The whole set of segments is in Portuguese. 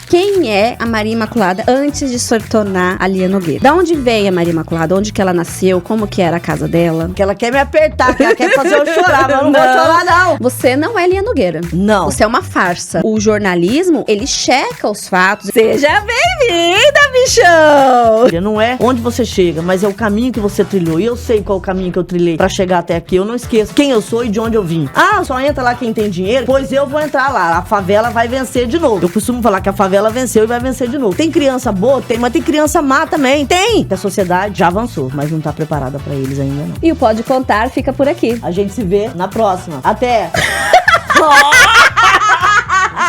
Quem é a Maria Imaculada antes de se tornar a Lia Nogueira? Da onde veio a Maria Imaculada? Onde que ela nasceu? Como que era a casa dela? Que ela quer me apertar, que ela quer fazer eu chorar, mas eu não vou chorar, não. Você não é Lia Nogueira. Não. Você é uma farsa. O jornalismo, ele checa os fatos. Seja bem-vinda, bichão! Não é onde você chega, mas é o caminho que você trilhou. E eu sei qual o caminho que eu trilhei pra chegar até aqui. Eu não esqueço quem eu sou e de onde eu vim. Ah, só entra lá quem tem dinheiro? Pois eu vou entrar lá. A favela vai vencer de novo. Eu costumo falar que a favela venceu e vai vencer de novo. Tem criança boa? Tem, mas tem criança má também. Tem! A sociedade já avançou, mas não tá preparada pra eles ainda, não. E o Pode Contar fica por aqui. A gente se vê na próxima. Até!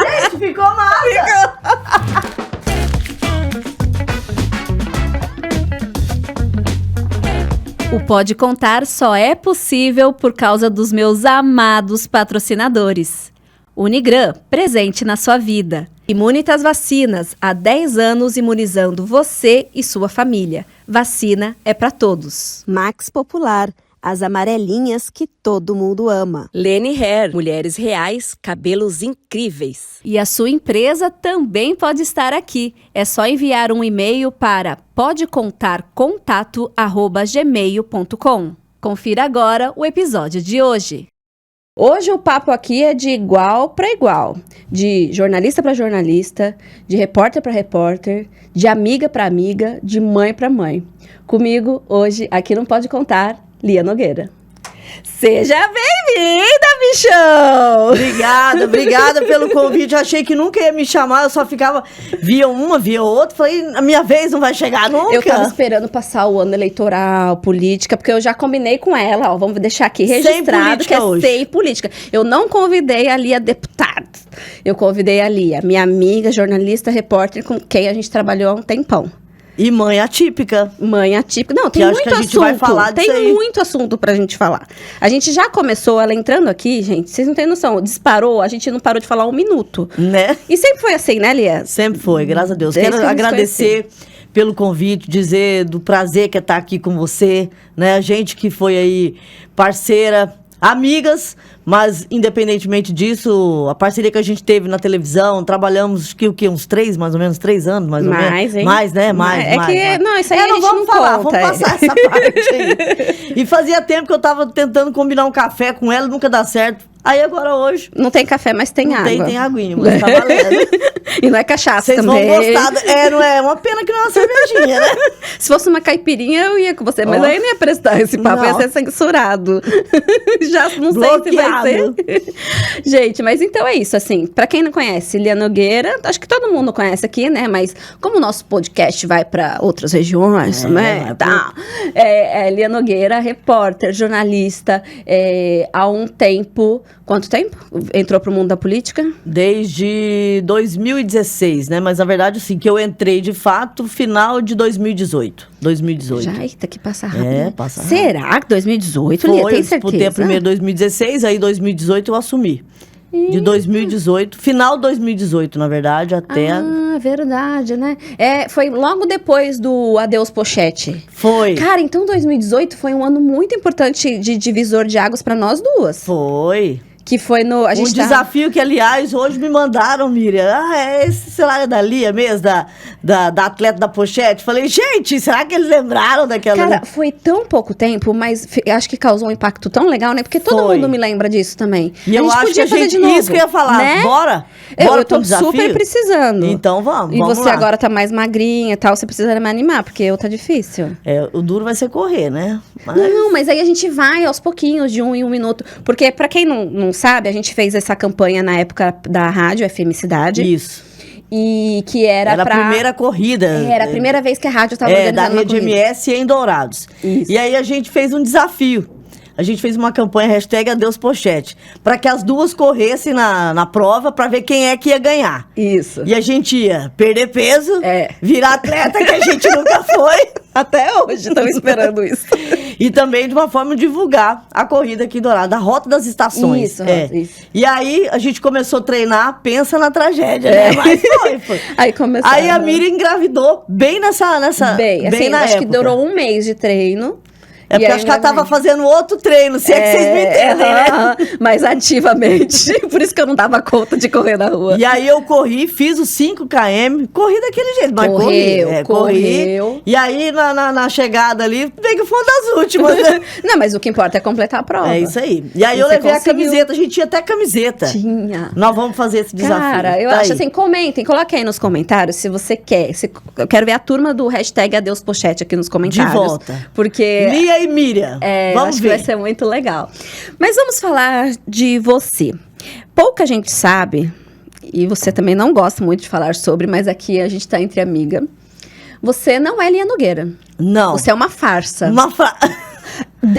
Gente, ficou massa! O Pode Contar só é possível por causa dos meus amados patrocinadores. Unigran, presente na sua vida. Imunitas Vacinas, há 10 anos imunizando você e sua família. Vacina é para todos. Max Popular, as amarelinhas que todo mundo ama. Lene Hair, mulheres reais, cabelos incríveis. E a sua empresa também pode estar aqui. É só enviar um e-mail para podecontarcontato@gmail.com. Confira agora o episódio de hoje. Hoje o papo aqui é de igual para igual, de jornalista para jornalista, de repórter para repórter, de amiga para amiga, de mãe para mãe. Comigo hoje, aqui não Pode Contar, Lia Nogueira. Seja bem-vinda, bichão! Obrigada pelo convite. Eu achei que nunca ia me chamar, eu só ficava, via uma, via outra, falei, a minha vez não vai chegar nunca. Eu tava esperando passar o ano eleitoral, política, porque eu já combinei com ela, ó, vamos deixar aqui registrado que é hoje. sem política. Eu não convidei a Lia deputada, eu convidei a Lia, minha amiga, jornalista, repórter, com quem a gente trabalhou há um tempão. E mãe atípica. Mãe atípica. Não, tem que muito acho que a gente assunto. Vai falar disso tem aí. muito assunto pra gente falar. A gente já começou, ela entrando aqui, gente, vocês não têm noção, disparou, a gente não parou de falar um minuto. Né? E sempre foi assim, né, Lia? Sempre foi, graças a Deus. Desde Quero que a gente agradecer pelo convite, dizer do prazer que é estar aqui com você, né? A gente que foi aí parceira, amigas, mas independentemente disso, a parceria que a gente teve na televisão, trabalhamos o quê? Uns 3 anos, mais ou menos. Hein? Mais, né? Mais. Não, isso aí a gente vamos não falar, conta, vamos passar essa parte aí. E fazia tempo que eu tava tentando combinar um café com ela, nunca dá certo. Aí agora hoje... Não tem café, mas tem água. Tem aguinha, mas tá valendo. E não é cachaça Vocês também. Vocês vão gostar. Não é uma pena que não é uma cervejinha, né? Se fosse uma caipirinha, eu ia com você. Mas aí não ia prestar esse papo, ia ser censurado. Já não Bloqueado. sei se vai ser. Gente, mas então é isso, assim. Pra quem não conhece, Lia Nogueira, acho que todo mundo conhece aqui, né? Mas como o nosso podcast vai pra outras regiões, né? Tá. Lia Nogueira, repórter, jornalista, há um tempo... Quanto tempo entrou pro mundo da política? Desde 2016, né? Mas na verdade, assim, que eu entrei de fato final de 2018. Já, eita, que passa rápido. É, passa rápido. Será que 2018, Lia? Tem certeza? Eu disputei a primeira 2016, aí 2018 eu assumi. De 2018, final de 2018, na verdade, até... Ah, verdade, né? Foi logo depois do Adeus Pochete. Foi. Cara, então 2018 foi um ano muito importante de divisor de águas pra nós duas. Foi. Que foi no... Desafio que, aliás, hoje me mandaram, Miriam. Esse celular é da Lia mesmo, da atleta da pochete. Falei, gente, será que eles lembraram daquela... Cara, foi tão pouco tempo, mas acho que causou um impacto tão legal, né? Porque todo mundo me lembra disso também. E eu acho que isso que eu ia falar, né? Bora eu tô super precisando. Então vamos E você lá. agora tá mais magrinha e tal, você precisa me animar, porque eu tá difícil. O duro vai ser correr, né? Não, mas aí a gente vai aos pouquinhos, de 1 em 1 minuto. Porque pra quem não sabe, a gente fez essa campanha na época da rádio FM Cidade. Isso. E que era a primeira corrida. Era a primeira vez que a rádio estava organizando da Rede MS em Dourados. Isso. E aí a gente fez um desafio. A gente fez uma campanha #Adeus Pochete, para que as duas corressem na prova para ver quem é que ia ganhar. Isso. E a gente ia perder peso, virar atleta que a gente nunca foi. Até hoje estão esperando isso. E também de uma forma de divulgar a corrida aqui em Dourados, a Rota das Estações. Isso. E aí a gente começou a treinar, pensa na tragédia, né? Mas foi. Aí começou. Aí a Miriam engravidou bem nessa bem assim, na acho época. que durou 1 mês de treino. É porque acho que ela tava fazendo outro treino, se é que vocês me entendem, né? Mais ativamente. Por isso que eu não dava conta de correr na rua. E aí eu corri, fiz os 5 km, corri daquele jeito, mas correu. Corri. E aí na chegada ali, peguei o fundo das últimas, né? Não, mas o que importa é completar a prova. É isso aí. E aí eu levei a camiseta, a gente tinha até camiseta. Tinha. Nós vamos fazer esse desafio. Cara, eu acho assim, comentem, coloquem aí nos comentários se você quer. Eu quero ver a turma do hashtag Adeus Pochete aqui nos comentários. De volta. Porque... Lia e Miriam. Vamos acho ver. que vai ser muito legal. Mas vamos falar de você. Pouca gente sabe, e você também não gosta muito de falar sobre, mas aqui a gente tá entre amiga. Você não é Lia Nogueira. Não. Você é uma farsa.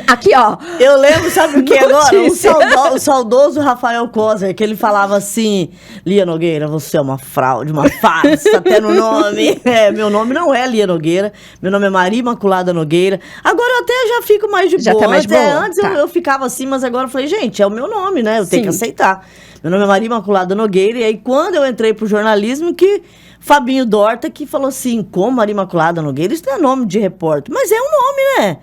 Aqui, ó. Eu lembro, sabe o que agora? O saudoso Rafael Kozer, que ele falava assim: Lia Nogueira, você é uma fraude, uma farsa, até no nome. Meu nome não é Lia Nogueira, meu nome é Maria Imaculada Nogueira. Agora eu até já fico mais de boa. Já tá mais boa? Antes Tá. eu ficava assim, mas agora eu falei, gente, é o meu nome, né? Eu tenho que aceitar. Meu nome é Maria Imaculada Nogueira, e aí quando eu entrei pro jornalismo, que Fabinho Dorta que falou assim: como Maria Imaculada Nogueira? Isso não é nome de repórter, mas é um nome, né?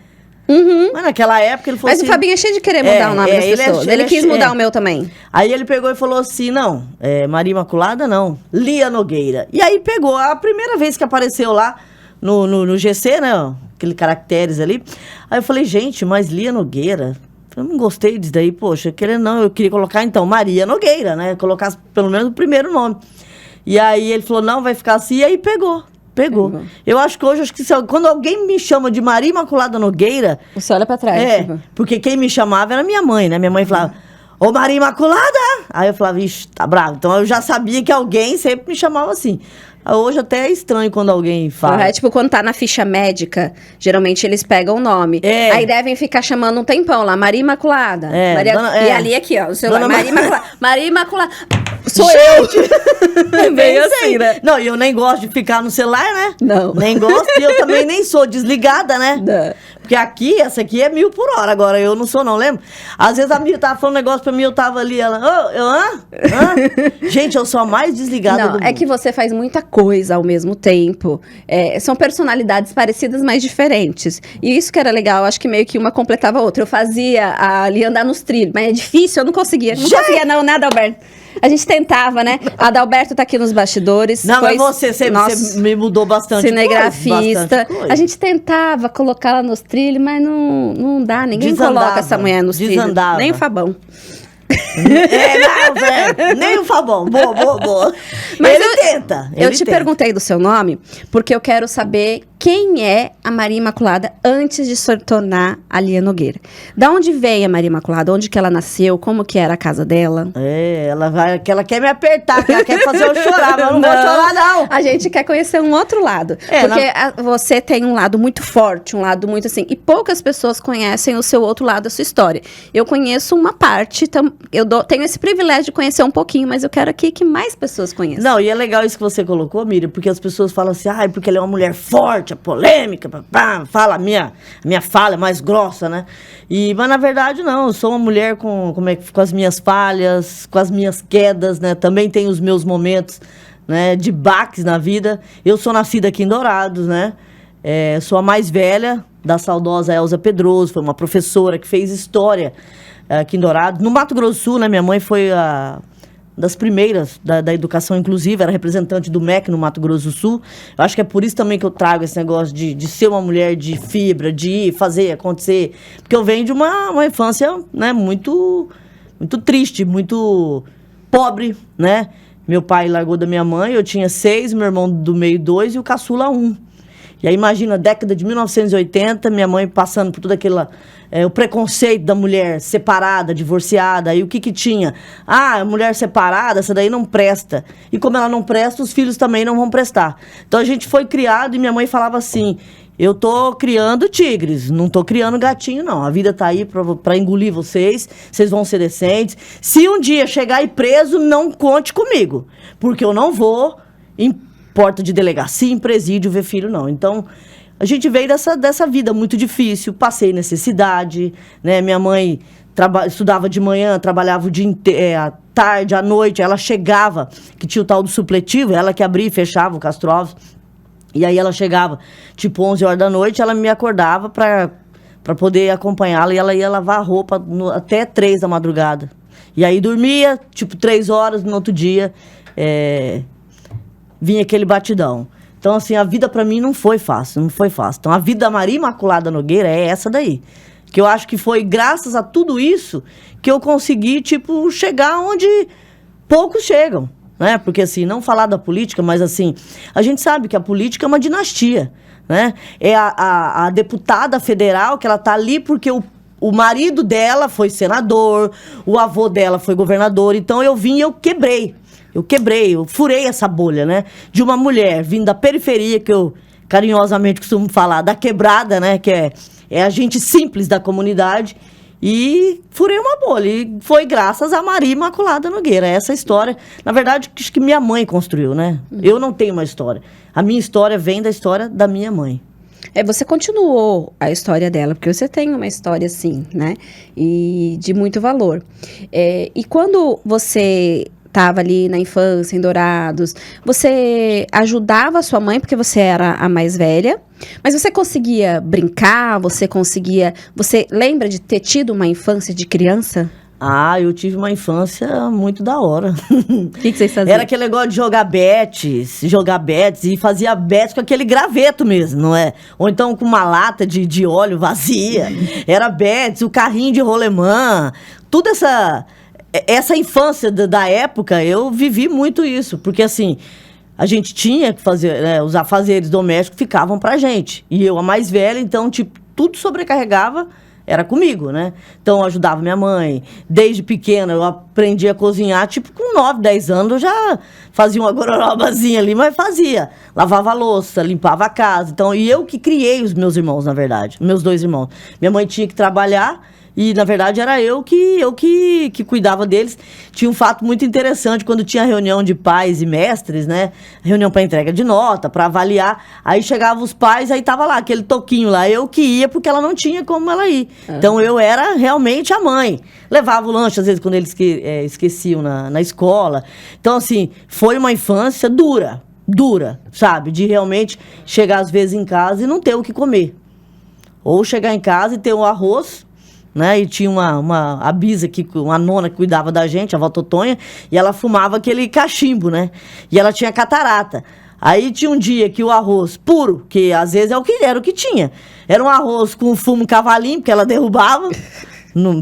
Uhum. Mas naquela época ele falou Mas assim... o Fabinho é cheio de querer mudar o nome das pessoas. Ele quis mudar o meu também. Aí ele pegou e falou assim, não, Maria Imaculada não, Lia Nogueira. E aí pegou, a primeira vez que apareceu lá no GC, né, ó, aquele caracteres ali. Aí eu falei, gente, mas Lia Nogueira... Eu não gostei disso daí, poxa, eu queria colocar então Maria Nogueira, né, colocar pelo menos o primeiro nome. E aí ele falou, não, vai ficar assim, e aí pegou. Eu acho que hoje, quando alguém me chama de Maria Imaculada Nogueira... Você olha pra trás. Porque quem me chamava era minha mãe, né? Minha mãe falava, ô Maria Imaculada! Aí eu falava, ixi, tá bravo. Então eu já sabia que alguém sempre me chamava assim. Hoje até é estranho quando alguém fala. É tipo, quando tá na ficha médica, geralmente eles pegam o nome. Aí devem ficar chamando um tempão lá, Maria Imaculada. E ali aqui, ó, o celular, Maria Imaculada. Maria Imaculada. Sou eu! É bem assim, né? Não, e eu nem gosto de ficar no celular, né? Não. Nem gosto, e eu também nem sou desligada, né? Não. Porque aqui, essa aqui é 1000 por hora, agora eu não sou não, lembra? Às vezes a Miriam tava falando um negócio pra mim, eu tava ali, ela, hã? Gente, eu sou a mais desligada do mundo. É que você faz muita coisa ao mesmo tempo. São personalidades parecidas, mas diferentes. E isso que era legal, acho que meio que uma completava a outra. Eu fazia ali andar nos trilhos, mas é difícil, eu não conseguia. Não conseguia não, né, Adalberto? A gente tentava, né? A Adalberto tá aqui nos bastidores. Não, mas você me mudou bastante. Cinegrafista. A gente tentava colocar ela nos trilhos, mas não dá. Ninguém coloca essa mulher nos trilhos. Nem o Fabão. Não, velho. Nem o Fabão. Boa. Mas ele tenta. Eu te perguntei do seu nome, porque eu quero saber quem é a Maria Imaculada antes de se tornar a Lia Nogueira. Da onde veio a Maria Imaculada? Onde que ela nasceu? Como que era a casa dela? Ela quer me apertar, que ela quer fazer eu chorar, mas eu não vou chorar, não. A gente quer conhecer um outro lado. Porque você tem um lado muito forte, um lado muito assim, e poucas pessoas conhecem o seu outro lado da sua história. Eu conheço uma parte, tenho esse privilégio de conhecer um pouquinho, mas eu quero aqui que mais pessoas conheçam. Não, e é legal isso que você colocou, Miriam, porque as pessoas falam assim, porque ela é uma mulher forte, é polêmica, fala, a minha fala é mais grossa, né? Mas na verdade não, eu sou uma mulher com as minhas falhas, com as minhas quedas, né? Também tenho os meus momentos, né, de baques na vida. Eu sou nascida aqui em Dourados, né? Sou a mais velha da saudosa Elza Pedroso, foi uma professora que fez história aqui em Dourados. No Mato Grosso do Sul, né, minha mãe foi das primeiras da educação inclusiva, era representante do MEC no Mato Grosso do Sul. Eu acho que é por isso também que eu trago esse negócio de ser uma mulher de fibra, de ir fazer acontecer. Porque eu venho de uma infância, né, muito, muito triste, muito pobre, né? Meu pai largou da minha mãe, eu tinha 6, meu irmão do meio 2 e o caçula 1. E aí imagina, década de 1980, minha mãe passando por tudo aquilo, o preconceito da mulher separada, divorciada, aí o que tinha? A mulher separada, essa daí não presta. E como ela não presta, os filhos também não vão prestar. Então a gente foi criado e minha mãe falava assim, eu tô criando tigres, não tô criando gatinho não, a vida tá aí pra engolir vocês vão ser decentes. Se um dia chegar aí preso, não conte comigo, porque eu não vou em porta de delegacia, em presídio, ver filho, não. Então, a gente veio dessa vida muito difícil, passei necessidade, né? Minha mãe estudava de manhã, trabalhava o dia inteiro, à tarde, à noite, ela chegava, que tinha o tal do supletivo, ela que abria e fechava o Castro Alves, e aí ela chegava, tipo 11 horas da noite, ela me acordava para para poder acompanhá-la, e ela ia lavar a roupa até 3 da madrugada. E aí dormia, tipo, 3 horas, no outro dia, vinha aquele batidão. Então, assim, a vida para mim não foi fácil, não foi fácil. Então, a vida da Maria Imaculada Nogueira é essa daí. Que eu acho que foi graças a tudo isso que eu consegui, tipo, chegar onde poucos chegam, né? Porque, assim, não falar da política, mas, assim, a gente sabe que a política é uma dinastia, né? É a deputada federal que ela tá ali porque o marido dela foi senador, o avô dela foi governador. Então, eu vim e eu quebrei, eu furei essa bolha, né? De uma mulher vindo da periferia, que eu carinhosamente costumo falar, da quebrada, né? Que é a gente simples da comunidade. E furei uma bolha. E foi graças a Maria Imaculada Nogueira. Essa história, na verdade, acho que minha mãe construiu, né? Eu não tenho uma história. A minha história vem da história da minha mãe. Você continuou a história dela, porque você tem uma história, assim, né? E de muito valor. E quando você estava ali na infância, em Dourados, você ajudava a sua mãe, porque você era a mais velha, mas você conseguia brincar, você lembra de ter tido uma infância de criança? Ah, eu tive uma infância muito da hora. O que vocês faziam? Era aquele negócio de jogar betes, e fazia betes com aquele graveto mesmo, não é? Ou então com uma lata de óleo vazia. Era betes, o carrinho de rolemã, tudo essa infância da época, eu vivi muito isso. Porque, assim, a gente tinha que fazer, né, os afazeres domésticos ficavam pra gente. E eu, a mais velha, então, tipo, tudo sobrecarregava, era comigo, né? Então, eu ajudava minha mãe. Desde pequena, eu aprendi a cozinhar, tipo, com 9, 10 anos, eu já fazia uma gororobazinha ali, mas fazia. Lavava a louça, limpava a casa. Então, e eu que criei os meus irmãos, na verdade. Meus 2 irmãos. Minha mãe tinha que trabalhar. E, na verdade, era eu que cuidava deles. Tinha um fato muito interessante, quando tinha reunião de pais e mestres, né? Reunião para entrega de nota, para avaliar. Aí chegavam os pais, aí tava lá, aquele toquinho lá. Eu que ia, porque ela não tinha como ela ir. Então, eu era realmente a mãe. Levava o lanche, às vezes, quando eles esqueciam na escola. Então, assim, foi uma infância dura, sabe? De realmente chegar, às vezes, em casa e não ter o que comer. Ou chegar em casa e ter um arroz, né? E tinha a bisa, uma nona que cuidava da gente, a avó Totonha, e ela fumava aquele cachimbo, né? E ela tinha catarata. Aí tinha um dia que o arroz puro, que às vezes era o que tinha. Era um arroz com fumo cavalinho, porque ela derrubava,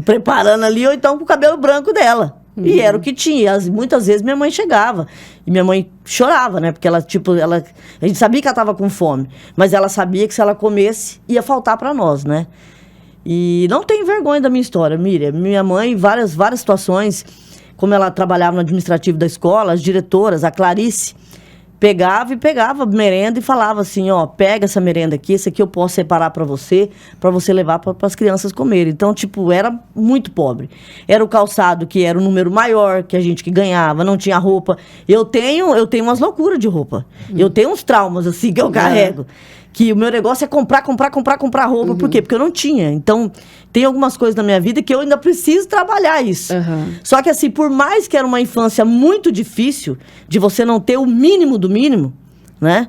preparando ali, ou então com o cabelo branco dela. E era o que tinha. Muitas vezes minha mãe chegava. E minha mãe chorava, né? Porque ela, a gente sabia que ela estava com fome. Mas ela sabia que se ela comesse, ia faltar para nós, né? E não tenho vergonha da minha história, Miriam. Minha mãe, várias situações, como ela trabalhava no administrativo da escola, as diretoras, a Clarice, pegava merenda e falava assim, ó, pega essa merenda aqui, esse aqui eu posso separar para você levar para as crianças comerem. Então, tipo, era muito pobre. Era o calçado que era o número maior que a gente que ganhava, não tinha roupa. Eu tenho umas loucuras de roupa. Eu tenho uns traumas, assim, que eu carrego. Que o meu negócio é comprar roupa. Por quê? Porque eu não tinha. Então, tem algumas coisas na minha vida que eu ainda preciso trabalhar isso. Só que, assim, por mais que era uma infância muito difícil, de você não ter o mínimo do mínimo, né?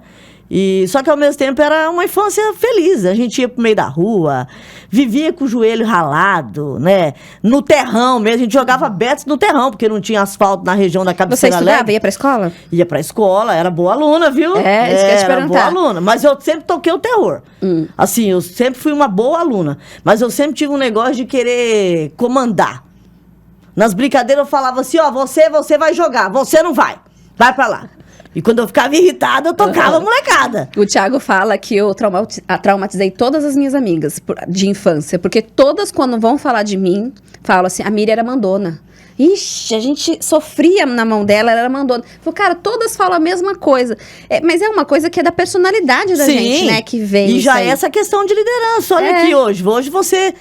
Só que, ao mesmo tempo, era uma infância feliz. A gente ia pro meio da rua, vivia com o joelho ralado, né? No terrão mesmo. A gente jogava betes no terrão, porque não tinha asfalto na região da Cabeceira Alegre. Você estudava? Ia pra escola? Ia pra escola. Era boa aluna, viu? Isso que eu ia te perguntar. Era boa aluna. Mas eu sempre toquei o terror. Assim, eu sempre fui uma boa aluna. Mas eu sempre tive um negócio de querer comandar. Nas brincadeiras eu falava assim, ó, você vai jogar, você não vai. Vai pra lá. E quando eu ficava irritada, eu tocava a molecada. O Thiago fala que eu traumatizei todas as minhas amigas de infância. Porque todas, quando vão falar de mim, falam assim, a Miriam era mandona. Ixi, a gente sofria na mão dela, ela era mandona. Falei, cara, todas falam a mesma coisa. Mas é uma coisa que é da personalidade da gente, né? Que vem. E já é essa questão de liderança. Olha aqui hoje. Hoje você,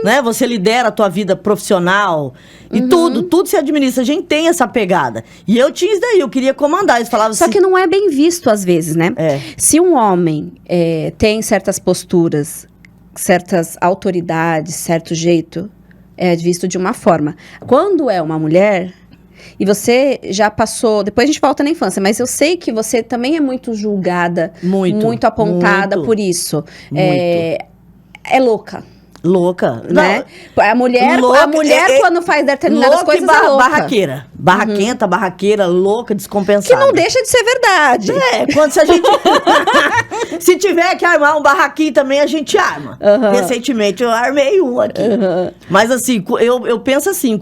né, você lidera a tua vida profissional. E tudo se administra. A gente tem essa pegada. E eu tinha isso daí, eu queria comandar. Eles falavam Só assim, que não é bem visto às vezes, né? Se um homem tem certas posturas, certas autoridades, certo jeito, é visto de uma forma. Quando é uma mulher, e você já passou... Depois a gente volta na infância, mas eu sei que você também é muito julgada, muito apontada por isso. É louca. Louca. Né? A mulher, quando faz determinadas coisas, é louca. Barraqueira. Barraquenta, barraqueira, louca, descompensada. Que não deixa de ser verdade. Quando se a gente... se tiver que armar um barraquinho também, a gente arma. Recentemente eu armei um aqui. Mas assim, eu penso assim,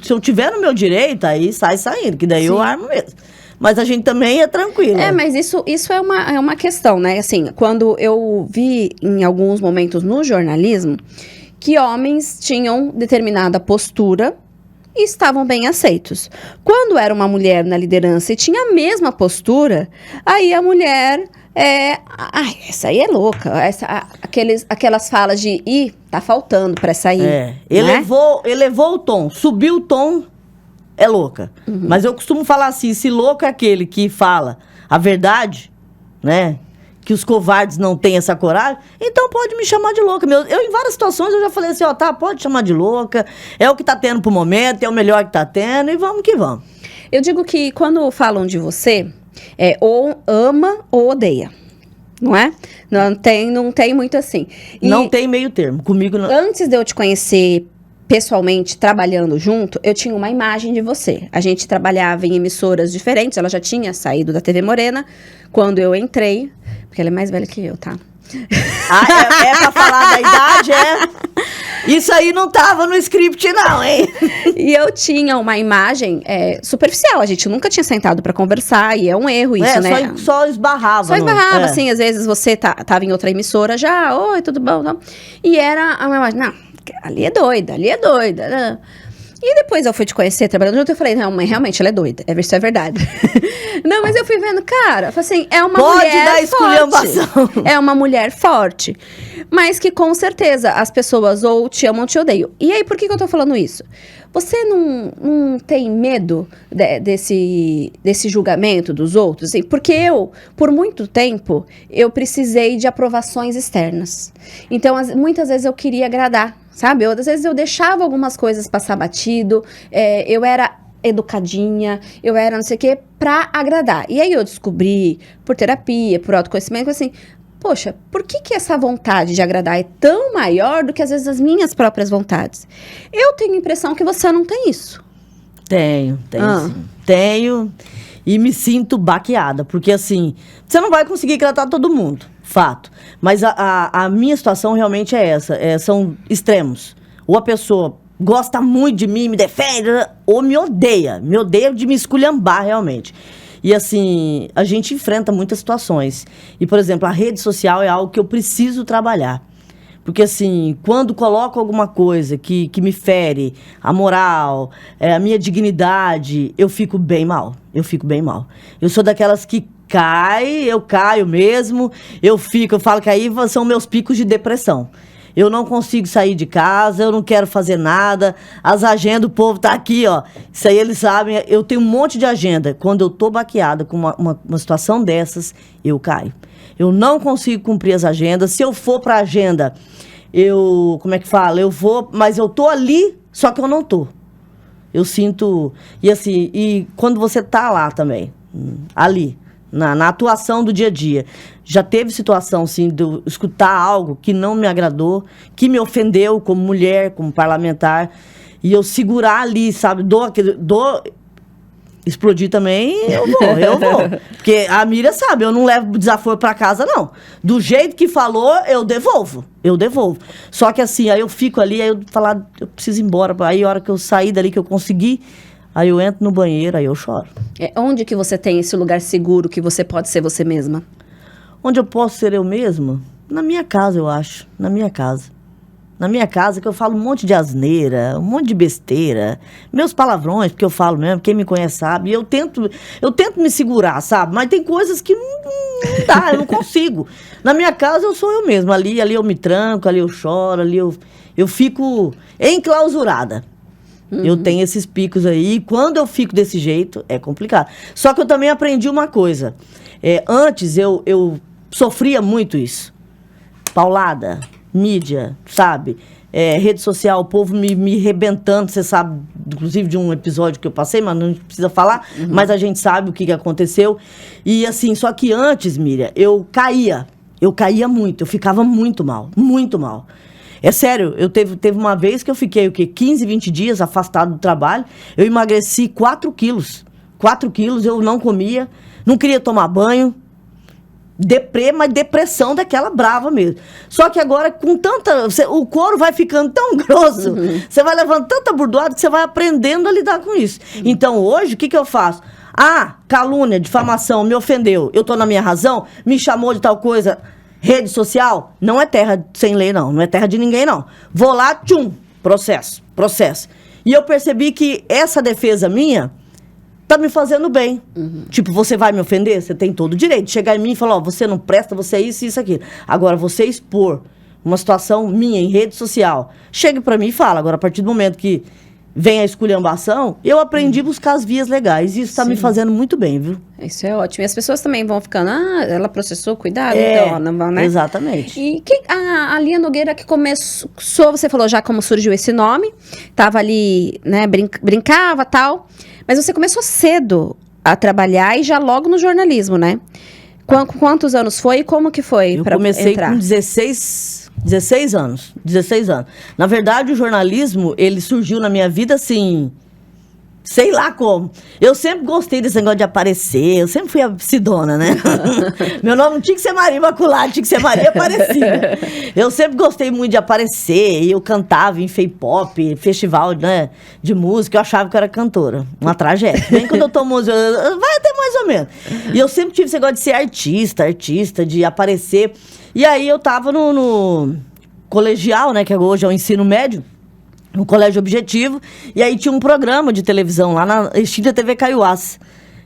se eu tiver no meu direito, aí sai saindo, que daí eu armo mesmo. Mas a gente também é tranquilo. Mas isso é uma questão, né? Assim, quando eu vi em alguns momentos no jornalismo que homens tinham determinada postura e estavam bem aceitos. Quando era uma mulher na liderança e tinha a mesma postura, aí a mulher... essa aí é louca. Aquelas falas de, tá faltando pra essa aí. Né? Elevou o tom, subiu o tom... É louca. Mas eu costumo falar assim, se louco é aquele que fala a verdade, né? Que os covardes não têm essa coragem, então pode me chamar de louca. Eu, em várias situações, eu já falei assim, pode chamar de louca, é o que tá tendo pro momento, é o melhor que tá tendo, e vamos que vamos. Eu digo que quando falam de você, ou ama ou odeia. Não é? Não tem muito assim. Não tem meio termo. Comigo não. Antes de eu te conhecer pessoalmente, trabalhando junto, eu tinha uma imagem de você. A gente trabalhava em emissoras diferentes, ela já tinha saído da TV Morena quando eu entrei, porque ela é mais velha que eu, tá? É pra falar da idade, Isso aí não tava no script não, hein? E eu tinha uma imagem superficial, a gente nunca tinha sentado pra conversar, e é um erro isso, né? Só esbarrava. Só esbarrava, assim, às vezes você tava em outra emissora já, oi, tudo bom, não? E era a minha imagem, não, ali é doida. Né? E depois eu fui te conhecer, trabalhando junto, eu falei, não, mãe, realmente, ela é doida. Isso é verdade. Não, mas eu fui vendo, cara, assim, é uma mulher forte. É uma mulher forte. Mas que, com certeza, as pessoas ou te amam ou te odeiam. E aí, por que eu tô falando isso? Você não tem medo desse julgamento dos outros? Assim? Porque eu, por muito tempo, eu precisei de aprovações externas. Então, muitas vezes eu queria agradar, sabe? Às vezes eu deixava algumas coisas passar batido, eu era educadinha, eu era não sei o quê, pra agradar. E aí eu descobri, por terapia, por autoconhecimento, assim... Poxa, por que essa vontade de agradar é tão maior do que, às vezes, as minhas próprias vontades? Eu tenho a impressão que você não tem isso. Tenho sim. Tenho e me sinto baqueada. Porque, assim, você não vai conseguir agradar todo mundo, fato. Mas a minha situação realmente é essa. São extremos. Ou a pessoa gosta muito de mim, me defende, ou me odeia. Me odeia de me esculhambar, realmente. E, assim, a gente enfrenta muitas situações. E, por exemplo, a rede social é algo que eu preciso trabalhar. Porque, assim, quando coloco alguma coisa que me fere a moral, a minha dignidade, eu fico bem mal. Eu sou daquelas que eu caio mesmo, eu falo que aí são meus picos de depressão. Eu não consigo sair de casa, eu não quero fazer nada. As agendas, o povo tá aqui, ó. Isso aí eles sabem. Eu tenho um monte de agenda. Quando eu tô baqueada com uma situação dessas, eu caio. Eu não consigo cumprir as agendas. Se eu for pra agenda, como é que fala? Eu vou, mas eu tô ali, só que eu não tô. Eu sinto... E assim, quando você tá lá também, ali... Na atuação do dia a dia. Já teve situação, assim, de eu escutar algo que não me agradou, que me ofendeu como mulher, como parlamentar, e eu segurar ali, sabe? Explodir também, eu vou. Porque a Miriam sabe, eu não levo desaforo pra casa, não. Do jeito que falou, eu devolvo. Só que assim, aí eu fico ali, aí eu falo, eu preciso ir embora. Aí a hora que eu sair dali, que eu consegui... Aí eu entro no banheiro, aí eu choro. Onde que você tem esse lugar seguro que você pode ser você mesma? Onde eu posso ser eu mesma? Na minha casa, eu acho. Na minha casa. Na minha casa, que eu falo um monte de asneira, um monte de besteira. Meus palavrões, porque eu falo mesmo, quem me conhece sabe. E eu tento me segurar, sabe? Mas tem coisas que não dá, eu não consigo. Na minha casa, eu sou eu mesma. Ali eu me tranco, ali eu choro, ali eu fico enclausurada. Eu tenho esses picos aí, e quando eu fico desse jeito, é complicado. Só que eu também aprendi uma coisa. Antes, eu sofria muito isso. Paulada, mídia, sabe? Rede social, o povo me rebentando, você sabe, inclusive de um episódio que eu passei, mas não precisa falar, mas a gente sabe o que aconteceu. E assim, só que antes, Miriam, eu caía muito, eu ficava muito mal, muito mal. É sério, teve uma vez que eu fiquei, 15, 20 dias afastado do trabalho, eu emagreci 4 quilos. 4 quilos, eu não comia, não queria tomar banho. Mas depressão daquela brava mesmo. Só que agora, com tanta... o couro vai ficando tão grosso, você vai levando tanta burdoada que você vai aprendendo a lidar com isso. Então, hoje, o que eu faço? Calúnia, difamação, me ofendeu. Eu tô na minha razão? Me chamou de tal coisa? Rede social? Não é terra sem lei, não. Não é terra de ninguém, não. Vou lá, processo. E eu percebi que essa defesa minha tá me fazendo bem. Tipo, você vai me ofender? Você tem todo o direito de chegar em mim e falar, você não presta, você é isso, aquilo. Agora, você expor uma situação minha em rede social, chegue pra mim e fala. Agora, a partir do momento que vem a esculhambação, eu aprendi a buscar as vias legais. E isso tá me fazendo muito bem, viu? Isso é ótimo. E as pessoas também vão ficando, ela processou, cuidado, então, não vão, né? Exatamente. E a Lia Nogueira que começou, você falou já como surgiu esse nome, tava ali, né, brincava, tal, mas você começou cedo a trabalhar e já logo no jornalismo, né? Quantos anos foi e como que foi para entrar? Eu comecei com 16 anos. Na verdade, o jornalismo, ele surgiu na minha vida assim, sei lá como. Eu sempre gostei desse negócio de aparecer, eu sempre fui a Sidona, né? Meu nome não tinha que ser Maria Imaculada, tinha que ser Maria Aparecida. Eu sempre gostei muito de aparecer, e eu cantava em Fei-Pop, festival, né, de música, eu achava que eu era cantora. Uma tragédia. Nem quando eu tô música, vai até mais ou menos. E eu sempre tive esse negócio de ser artista, de aparecer. E aí eu tava no colegial, né, que hoje é o ensino médio, no Colégio Objetivo, e aí tinha um programa de televisão lá na extinta TV Caiuás.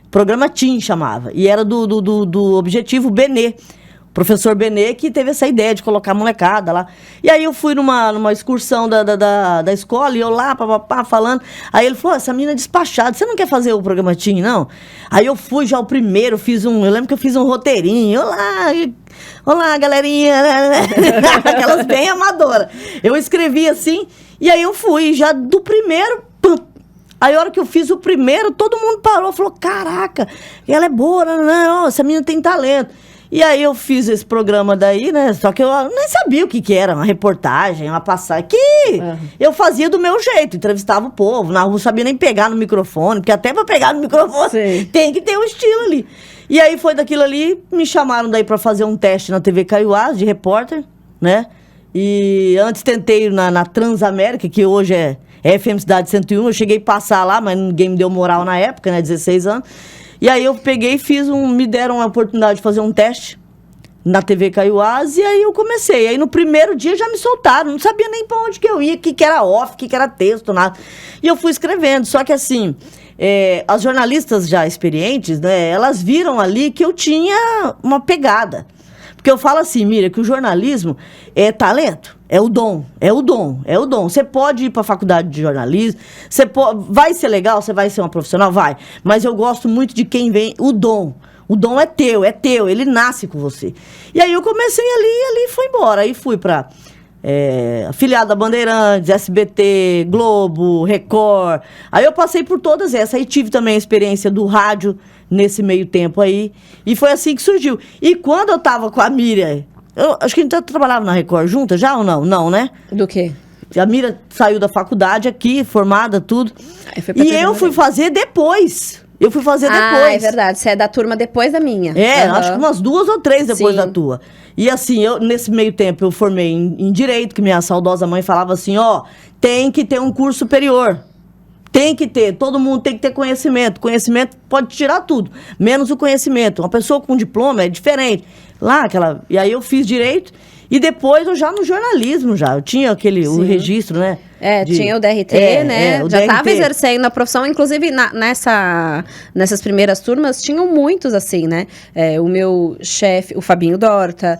Programa TIM chamava, e era do Objetivo Benê. Professor Benê que teve essa ideia de colocar a molecada lá. E aí eu fui numa excursão da escola, e eu lá, falando. Aí ele falou, essa menina é despachada, você não quer fazer o programa TIM, não? Aí eu fui já o primeiro, eu lembro que eu fiz um roteirinho, olá, galerinha, aquelas bem amadoras. Eu escrevi assim, e aí eu fui, já do primeiro, aí a hora que eu fiz o primeiro, todo mundo parou, falou, caraca, ela é boa, não, essa menina tem talento. E aí eu fiz esse programa daí, né? Só que eu nem sabia o que era, uma reportagem, uma passagem. Eu fazia do meu jeito, entrevistava o povo, na rua não sabia nem pegar no microfone, porque até pra pegar no microfone tem que ter um estilo ali. E aí foi daquilo ali, me chamaram daí pra fazer um teste na TV Caiuás, de repórter, né? E antes tentei na Transamérica, que hoje é FM Cidade 101, eu cheguei a passar lá, mas ninguém me deu moral na época, né? 16 anos. E aí eu peguei e me deram a oportunidade de fazer um teste na TV Caiuás, e aí eu comecei. Aí no primeiro dia já me soltaram, não sabia nem pra onde que eu ia, o que era off, o que era texto, nada. E eu fui escrevendo, só que assim, as jornalistas já experientes, né, elas viram ali que eu tinha uma pegada. Porque eu falo assim, Mira, que o jornalismo é talento, é o dom. Você pode ir para a faculdade de jornalismo, vai ser legal, você vai ser uma profissional, vai. Mas eu gosto muito de quem vem, o dom. O dom é teu, ele nasce com você. E aí eu comecei ali e fui embora. Aí fui para afiliada Bandeirantes, SBT, Globo, Record. Aí eu passei por todas essas. Aí tive também a experiência do rádio nesse meio tempo aí. E foi assim que surgiu. E quando eu tava com a Miriam, acho que a gente trabalhava na Record junta já ou não? Não, né? Do quê? A Miriam saiu da faculdade aqui, formada, tudo. E eu fui fazer depois. É verdade. Você é da turma depois da minha. Acho que umas 2 ou 3 depois da tua. E assim, nesse meio tempo, eu formei em Direito, que minha saudosa mãe falava assim, tem que ter um curso superior. Tem que ter, todo mundo tem que ter conhecimento. Conhecimento pode tirar tudo, menos o conhecimento. Uma pessoa com diploma é diferente. E aí eu fiz Direito, e depois eu já no jornalismo, eu tinha o registro, né? Tinha o DRT, né? Já estava exercendo a profissão, inclusive nessas primeiras turmas, tinham muitos assim, né? O meu chefe, o Fabinho Dorta,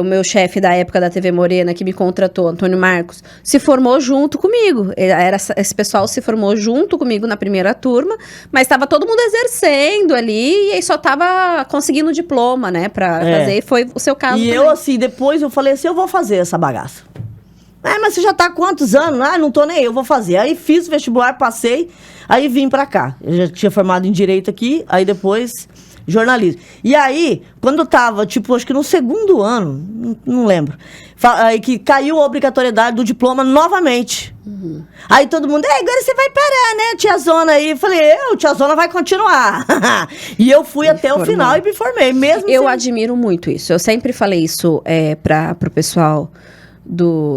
o meu chefe da época da TV Morena, que me contratou, Antônio Marcos, se formou junto comigo. Esse pessoal se formou junto comigo na primeira turma, mas estava todo mundo exercendo ali, e aí só estava conseguindo o diploma, né? Pra fazer, e foi o seu caso também. Eu, assim, depois eu falei assim, eu vou fazer essa bagaça. Mas você já tá há quantos anos? Não tô nem eu vou fazer. Aí fiz o vestibular, passei, aí vim pra cá. Eu já tinha formado em Direito aqui, aí depois jornalismo. E aí, quando eu tava, tipo, acho que no segundo ano, não lembro, aí que caiu a obrigatoriedade do diploma novamente. Aí todo mundo, agora você vai parar, né, tiazona aí? Eu falei, tiazona vai continuar. E eu fui até o final e me formei, mesmo Eu admiro muito isso. Eu sempre falei isso para o pessoal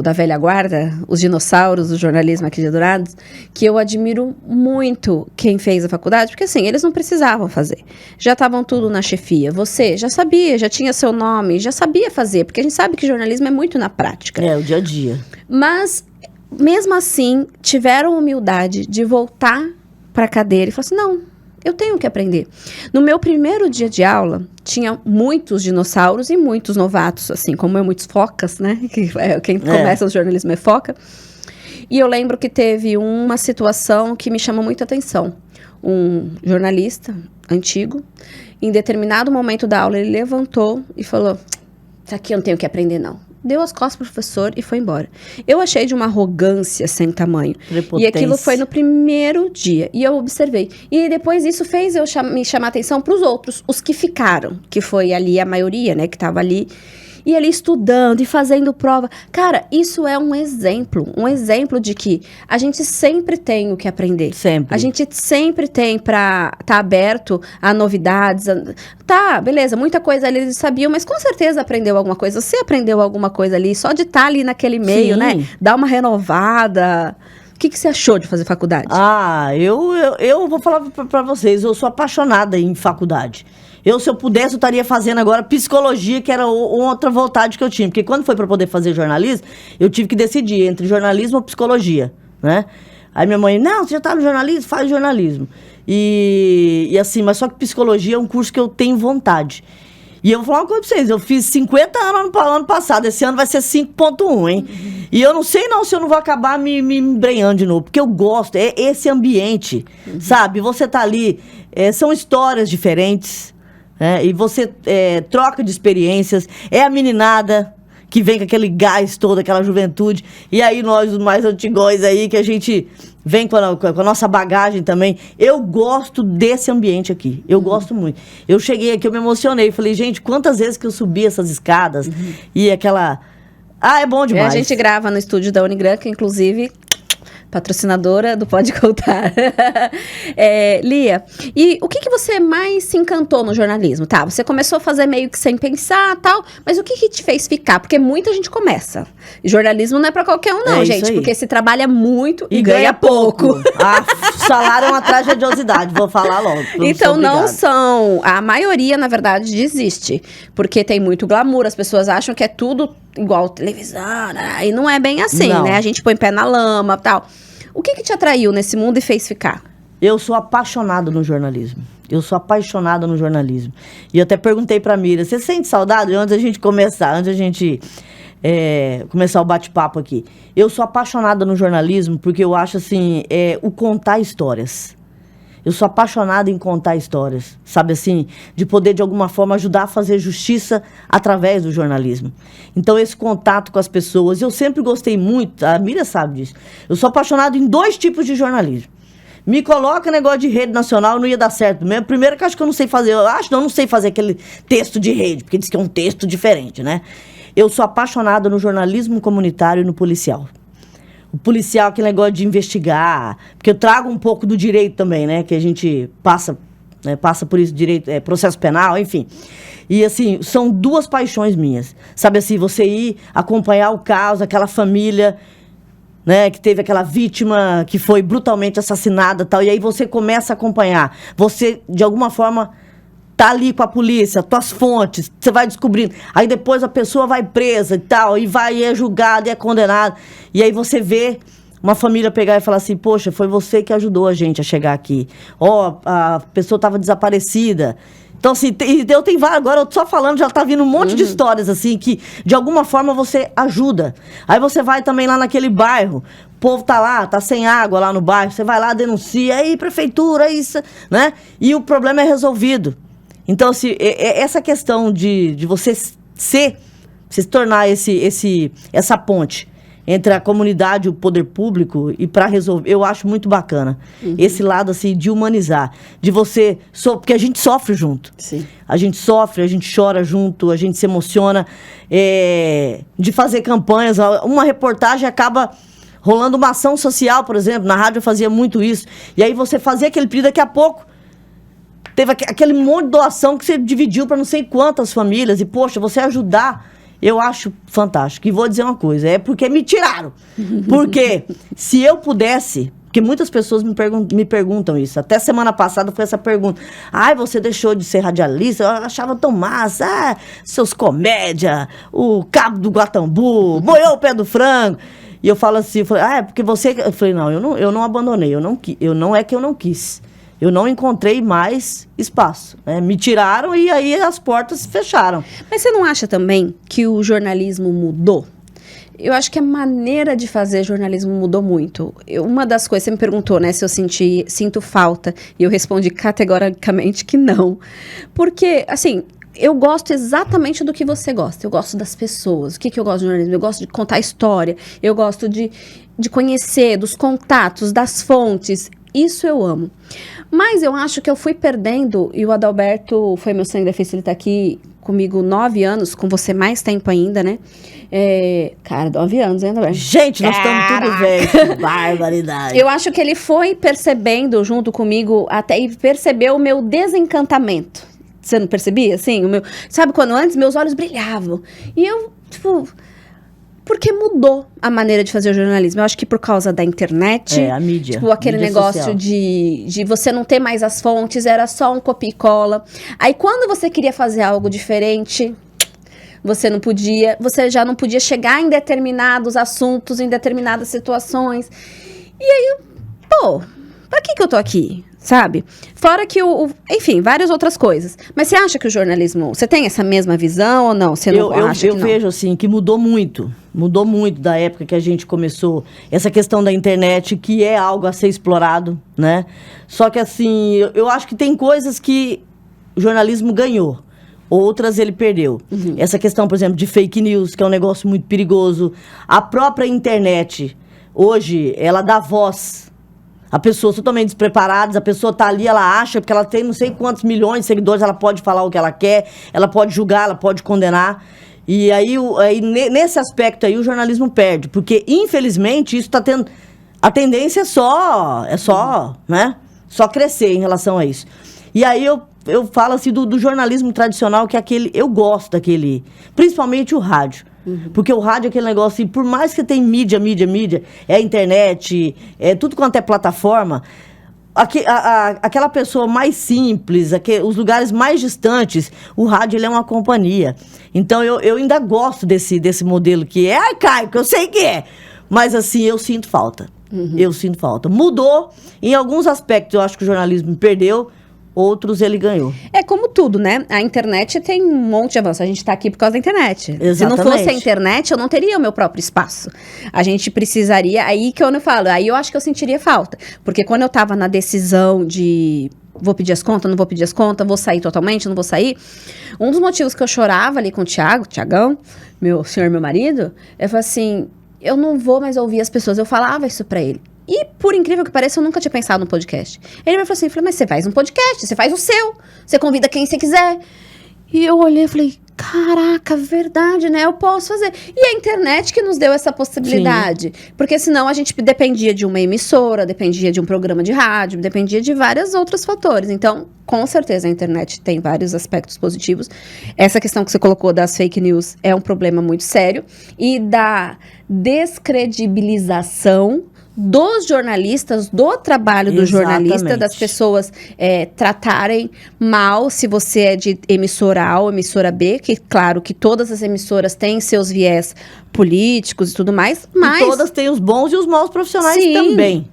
da velha guarda, os dinossauros do jornalismo aqui de Dourados, que eu admiro muito quem fez a faculdade, porque assim, eles não precisavam fazer. Já estavam tudo na chefia. Você já sabia, já tinha seu nome, já sabia fazer, porque a gente sabe que jornalismo é muito na prática. É, o dia a dia. Mas, mesmo assim, tiveram humildade de voltar para a cadeira e falar assim, não, eu tenho que aprender. No meu primeiro dia de aula, tinha muitos dinossauros e muitos novatos, assim, como eu, muitos focas, né? Quem começa no jornalismo é foca. E eu lembro que teve uma situação que me chamou muita atenção. Um jornalista antigo, em determinado momento da aula, ele levantou e falou, isso aqui eu não tenho que aprender, não. Deu as costas pro professor e foi embora. Eu achei de uma arrogância sem tamanho. E aquilo foi no primeiro dia. E eu observei. E depois isso fez eu me chamar a atenção pros outros, os que ficaram. Que foi ali a maioria, né, que tava ali. E ali estudando e fazendo prova. Cara, isso é um exemplo de que a gente sempre tem o que aprender. Sempre. A gente sempre tem pra estar aberto a novidades. Tá, beleza, muita coisa ali eles sabiam, mas com certeza aprendeu alguma coisa. Você aprendeu alguma coisa ali, só de estar ali naquele meio, Sim. né? Dar uma renovada. O que você achou de fazer faculdade? Eu vou falar pra vocês, eu sou apaixonada em faculdade. Se eu pudesse, eu estaria fazendo agora psicologia, que era outra vontade que eu tinha. Porque quando foi para poder fazer jornalismo, eu tive que decidir entre jornalismo ou psicologia, né? Aí minha mãe, não, você já tá no jornalismo? Faz jornalismo. E assim, mas só que psicologia é um curso que eu tenho vontade. E eu vou falar uma coisa pra vocês, eu fiz 50 anos ano passado, esse ano vai ser 5.1, hein? E eu não sei não se eu não vou acabar me embrenhando de novo, porque eu gosto, é esse ambiente, sabe? Você tá ali, são histórias diferentes, e você troca de experiências, é a meninada que vem com aquele gás todo, aquela juventude, e aí nós, os mais antigões aí, que a gente vem com a nossa bagagem também. Eu gosto desse ambiente aqui, eu gosto muito. Eu cheguei aqui, eu me emocionei, falei, gente, quantas vezes que eu subi essas escadas, e aquela... é bom demais. A gente grava no estúdio da Unigran, que inclusive... patrocinadora do Pode Contar. Lia, e o que você mais se encantou no jornalismo? Tá, você começou a fazer meio que sem pensar, tal, mas o que te fez ficar? Porque muita gente começa. E jornalismo não é pra qualquer um, não, gente, porque se trabalha muito e ganha pouco. Salário é uma tragediosidade, vou falar logo. Então não são, a maioria, na verdade, desiste, porque tem muito glamour, as pessoas acham que é tudo igual televisão, e não é bem assim, né? A gente põe pé na lama, tal. O que te atraiu nesse mundo e fez ficar? Eu sou apaixonado no jornalismo. Eu sou apaixonada no jornalismo. E eu até perguntei pra Mira, você sente saudade? Antes da gente começar, começar o bate-papo aqui. Eu sou apaixonada no jornalismo porque eu acho, assim, o contar histórias. Eu sou apaixonada em contar histórias, sabe assim? De poder, de alguma forma, ajudar a fazer justiça através do jornalismo. Então, esse contato com as pessoas, eu sempre gostei muito, a Mira sabe disso. Eu sou apaixonada em 2 tipos de jornalismo. Me coloca negócio de rede nacional, não ia dar certo mesmo. Primeiro que eu acho que eu não sei fazer, não sei fazer aquele texto de rede, porque diz que é um texto diferente, né? Eu sou apaixonada no jornalismo comunitário e no policial. O policial, aquele negócio de investigar, porque eu trago um pouco do direito também, né? Que a gente passa por isso, direito, processo penal, enfim. E assim, são 2 paixões minhas. Sabe assim, você ir acompanhar o caso, aquela família, né? Que teve aquela vítima que foi brutalmente assassinada e tal, e aí você começa a acompanhar. Você, de alguma forma... tá ali com a polícia, tuas fontes, você vai descobrindo. Aí depois a pessoa vai presa e tal, e é julgada e é condenada. E aí você vê uma família pegar e falar assim, poxa, foi você que ajudou a gente a chegar aqui. A pessoa estava desaparecida. Então, assim, eu tenho várias, agora eu tô só falando, já tá vindo um monte de histórias, assim, que de alguma forma você ajuda. Aí você vai também lá naquele bairro, o povo tá lá, tá sem água lá no bairro, você vai lá, denuncia, aí prefeitura, isso, né? E o problema é resolvido. Então, assim, essa questão de você se tornar essa ponte entre a comunidade e o poder público e para resolver, eu acho muito bacana. Esse lado, assim, de humanizar, de você... porque a gente sofre junto. Sim. A gente sofre, a gente chora junto, a gente se emociona. De fazer campanhas, uma reportagem acaba rolando uma ação social, por exemplo. Na rádio eu fazia muito isso. E aí você fazia aquele pedido, daqui a pouco teve aquele monte de doação que você dividiu para não sei quantas famílias. E, poxa, você ajudar, eu acho fantástico. E vou dizer uma coisa, é porque me tiraram. Porque se eu pudesse... Porque muitas pessoas me perguntam isso. Até semana passada foi essa pergunta. Ai, você deixou de ser radialista? Eu achava tão massa. Ah, seus comédia, o cabo do Guatambu, moeu o pé do frango. E eu falo assim, é porque você... Eu falei, não, eu não abandonei, não é que eu não quis. Eu não encontrei mais espaço, né? Me tiraram e aí as portas se fecharam. Mas você não acha também que o jornalismo mudou? Eu acho que a maneira de fazer jornalismo mudou muito. Uma das coisas, você me perguntou, né, se eu sinto falta, e eu respondi categoricamente que não. Porque, assim, eu gosto exatamente do que você gosta. Eu gosto das pessoas. O que eu gosto de jornalismo? Eu gosto de contar história. Eu gosto de conhecer, dos contatos, das fontes. Isso eu amo. Mas eu acho que eu fui perdendo, e o Adalberto foi meu sangue da festa, ele tá aqui comigo 9 anos, com você mais tempo ainda, né? Cara, 9 anos, hein, Adalberto? Gente, nós estamos tudo velho, que barbaridade. Eu acho que ele foi percebendo junto comigo, até e percebeu o meu desencantamento. Você não percebia, assim? Sabe quando antes meus olhos brilhavam? E eu, tipo... Porque mudou a maneira de fazer o jornalismo. Eu acho que por causa da internet. A mídia. Tipo, aquele mídia negócio social. de você não ter mais as fontes, era só um copia e cola. Aí, quando você queria fazer algo diferente, você já não podia chegar em determinados assuntos, em determinadas situações. E aí, pra que eu tô aqui? Sabe? Fora que enfim, várias outras coisas. Mas você acha que o jornalismo... Você tem essa mesma visão ou não? Você não acha que não? Eu vejo, assim, que mudou muito. Mudou muito da época que a gente começou. Essa questão da internet, que é algo a ser explorado, né? Só que, assim, eu acho que tem coisas que o jornalismo ganhou. Outras ele perdeu. Essa questão, por exemplo, de fake news, que é um negócio muito perigoso. A própria internet, hoje, ela dá voz a pessoas totalmente despreparadas, a pessoa tá ali, ela acha, porque ela tem não sei quantos milhões de seguidores, ela pode falar o que ela quer, ela pode julgar, ela pode condenar. E aí nesse aspecto aí, o jornalismo perde, porque, infelizmente, isso tá tendo... A tendência é só, né? Só crescer em relação a isso. E aí eu falo, assim, do jornalismo tradicional, que é aquele... Eu gosto daquele... Principalmente o rádio. Porque o rádio é aquele negócio, e por mais que tenha mídia, é a internet, é tudo quanto é plataforma, aquela pessoa mais simples, os lugares mais distantes, o rádio ele é uma companhia. Então eu ainda gosto desse modelo que é arcaico, eu sei que é, mas assim, eu sinto falta. Eu sinto falta. Mudou, em alguns aspectos eu acho que o jornalismo perdeu, outros ele ganhou. É como tudo, né? A internet tem um monte de avanço. A gente tá aqui por causa da internet. Exatamente. Se não fosse a internet, eu não teria o meu próprio espaço. A gente precisaria... Aí que eu não falo. Aí eu acho que eu sentiria falta. Porque quando eu tava na decisão de... Vou pedir as contas, não vou pedir as contas, vou sair totalmente, não vou sair. Um dos motivos que eu chorava ali com o Tiagão, meu marido, eu falei assim, eu não vou mais ouvir as pessoas. Eu falava isso pra ele. E, por incrível que pareça, eu nunca tinha pensado no podcast. Ele me falou assim, mas você faz um podcast, você faz o seu, você convida quem você quiser. E eu olhei e falei, caraca, verdade, né? Eu posso fazer. E a internet que nos deu essa possibilidade. Sim. Porque senão a gente dependia de uma emissora, dependia de um programa de rádio, dependia de vários outros fatores. Então, com certeza, a internet tem vários aspectos positivos. Essa questão que você colocou das fake news é um problema muito sério. E da descredibilização dos jornalistas, do trabalho do jornalista, das pessoas tratarem mal se você é de emissora A ou emissora B, que claro que todas as emissoras têm seus viés políticos e tudo mais, mas... E todas têm os bons e os maus profissionais. Sim. Também.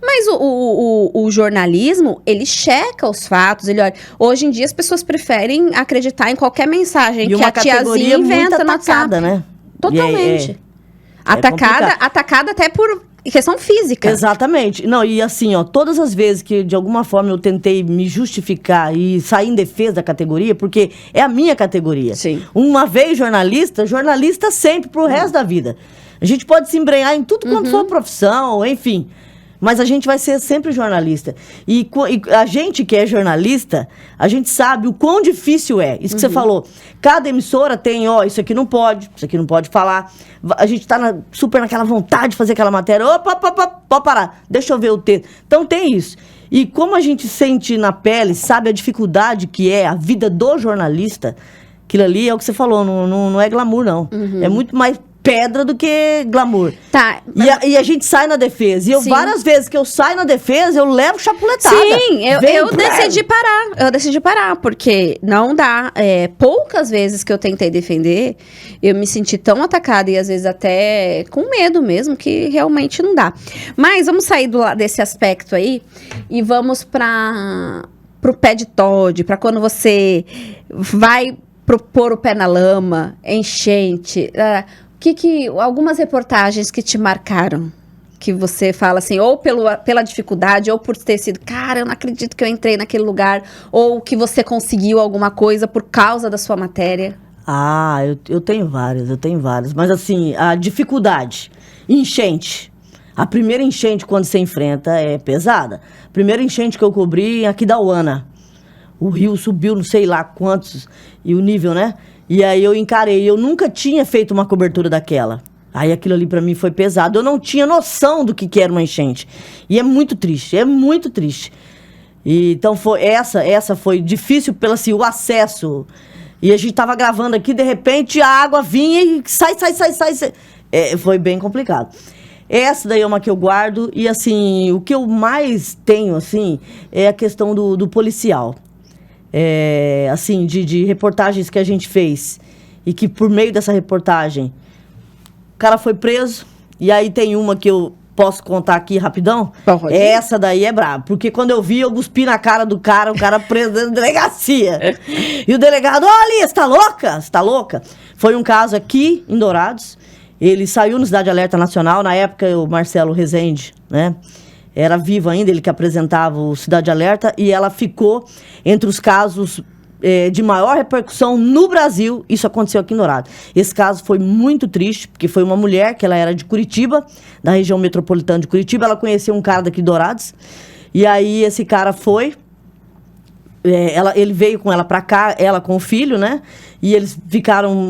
Mas o jornalismo, ele checa os fatos, ele olha... Hoje em dia as pessoas preferem acreditar em qualquer mensagem que a tiazinha inventa no WhatsApp. Né? Totalmente. Atacada até por... questão física. Exatamente. Não, e assim, todas as vezes que de alguma forma eu tentei me justificar e sair em defesa da categoria, porque é a minha categoria. Sim. Uma vez jornalista sempre pro resto da vida. A gente pode se embrenhar em tudo quanto for profissão, enfim. Mas a gente vai ser sempre jornalista. E a gente que é jornalista, a gente sabe o quão difícil é. Isso que você falou. Cada emissora tem, isso aqui não pode falar. A gente tá super naquela vontade de fazer aquela matéria. Opa, pode parar. Deixa eu ver o texto. Então tem isso. E como a gente sente na pele, sabe a dificuldade que é a vida do jornalista, aquilo ali é o que você falou, não é glamour, não. É muito mais pedra do que glamour. Tá. E a gente sai na defesa. E eu, várias vezes que eu saio na defesa, eu levo chapuletada. Sim, eu decidi parar. Eu decidi parar, porque não dá. Poucas vezes que eu tentei defender, eu me senti tão atacada e às vezes até com medo mesmo, que realmente não dá. Mas vamos sair desse aspecto aí e vamos pro pé de Toddy, para quando você vai pôr o pé na lama, enchente. Algumas reportagens que te marcaram, que você fala assim, ou pela dificuldade, ou por ter sido, cara, eu não acredito que eu entrei naquele lugar, ou que você conseguiu alguma coisa por causa da sua matéria? Eu tenho várias. Mas assim, a dificuldade, enchente. A primeira enchente, quando você enfrenta, é pesada. A primeira enchente que eu cobri é aqui da Uana. O rio subiu, não sei lá quantos, e o nível, né? E aí eu encarei, eu nunca tinha feito uma cobertura daquela. Aí aquilo ali pra mim foi pesado. Eu não tinha noção do que era uma enchente. E é muito triste. E, então essa foi difícil pelo assim, o acesso. E a gente tava gravando aqui, de repente a água vinha e sai. Foi bem complicado. Essa daí é uma que eu guardo. E assim, o que eu mais tenho, assim, é a questão do policial. Assim, de reportagens que a gente fez e que por meio dessa reportagem o cara foi preso, e aí tem uma que eu posso contar aqui rapidão. Essa daí é braba, porque quando eu vi, eu cuspi na cara do cara, o cara preso dentro da delegacia. E o delegado, olha, você tá louca? Você tá louca? Foi um caso aqui em Dourados, ele saiu no Cidade Alerta Nacional, na época o Marcelo Rezende, né? Era vivo ainda, ele que apresentava o Cidade Alerta, e ela ficou entre os casos de maior repercussão no Brasil. Isso aconteceu aqui em Dourados. Esse caso foi muito triste, porque foi uma mulher, que ela era de Curitiba, da região metropolitana de Curitiba, ela conheceu um cara daqui de Dourados, e aí esse cara foi, ele veio com ela pra cá, ela com o filho, né? E eles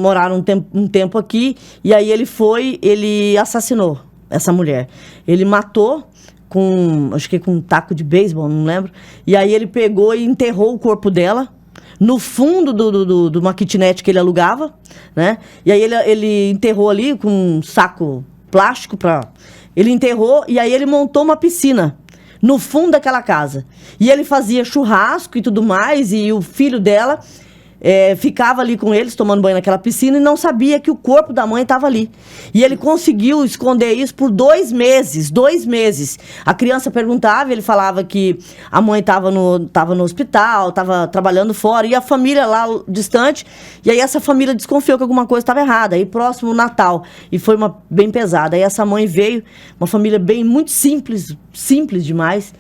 moraram um tempo aqui, e aí ele assassinou essa mulher. Ele matou acho que com um taco de beisebol, não lembro. E aí ele pegou e enterrou o corpo dela no fundo de uma kitnet que ele alugava, né? E aí ele enterrou ali com um saco plástico ele enterrou, e aí ele montou uma piscina no fundo daquela casa. E ele fazia churrasco e tudo mais, e o filho dela ficava ali com eles, tomando banho naquela piscina, e não sabia que o corpo da mãe estava ali. E ele conseguiu esconder isso por 2 meses. 2 meses. A criança perguntava, ele falava que a mãe estava no hospital, estava trabalhando fora, e a família lá distante, e aí essa família desconfiou que alguma coisa estava errada. Aí próximo o Natal, e foi bem pesada. Aí essa mãe veio, uma família muito simples demais,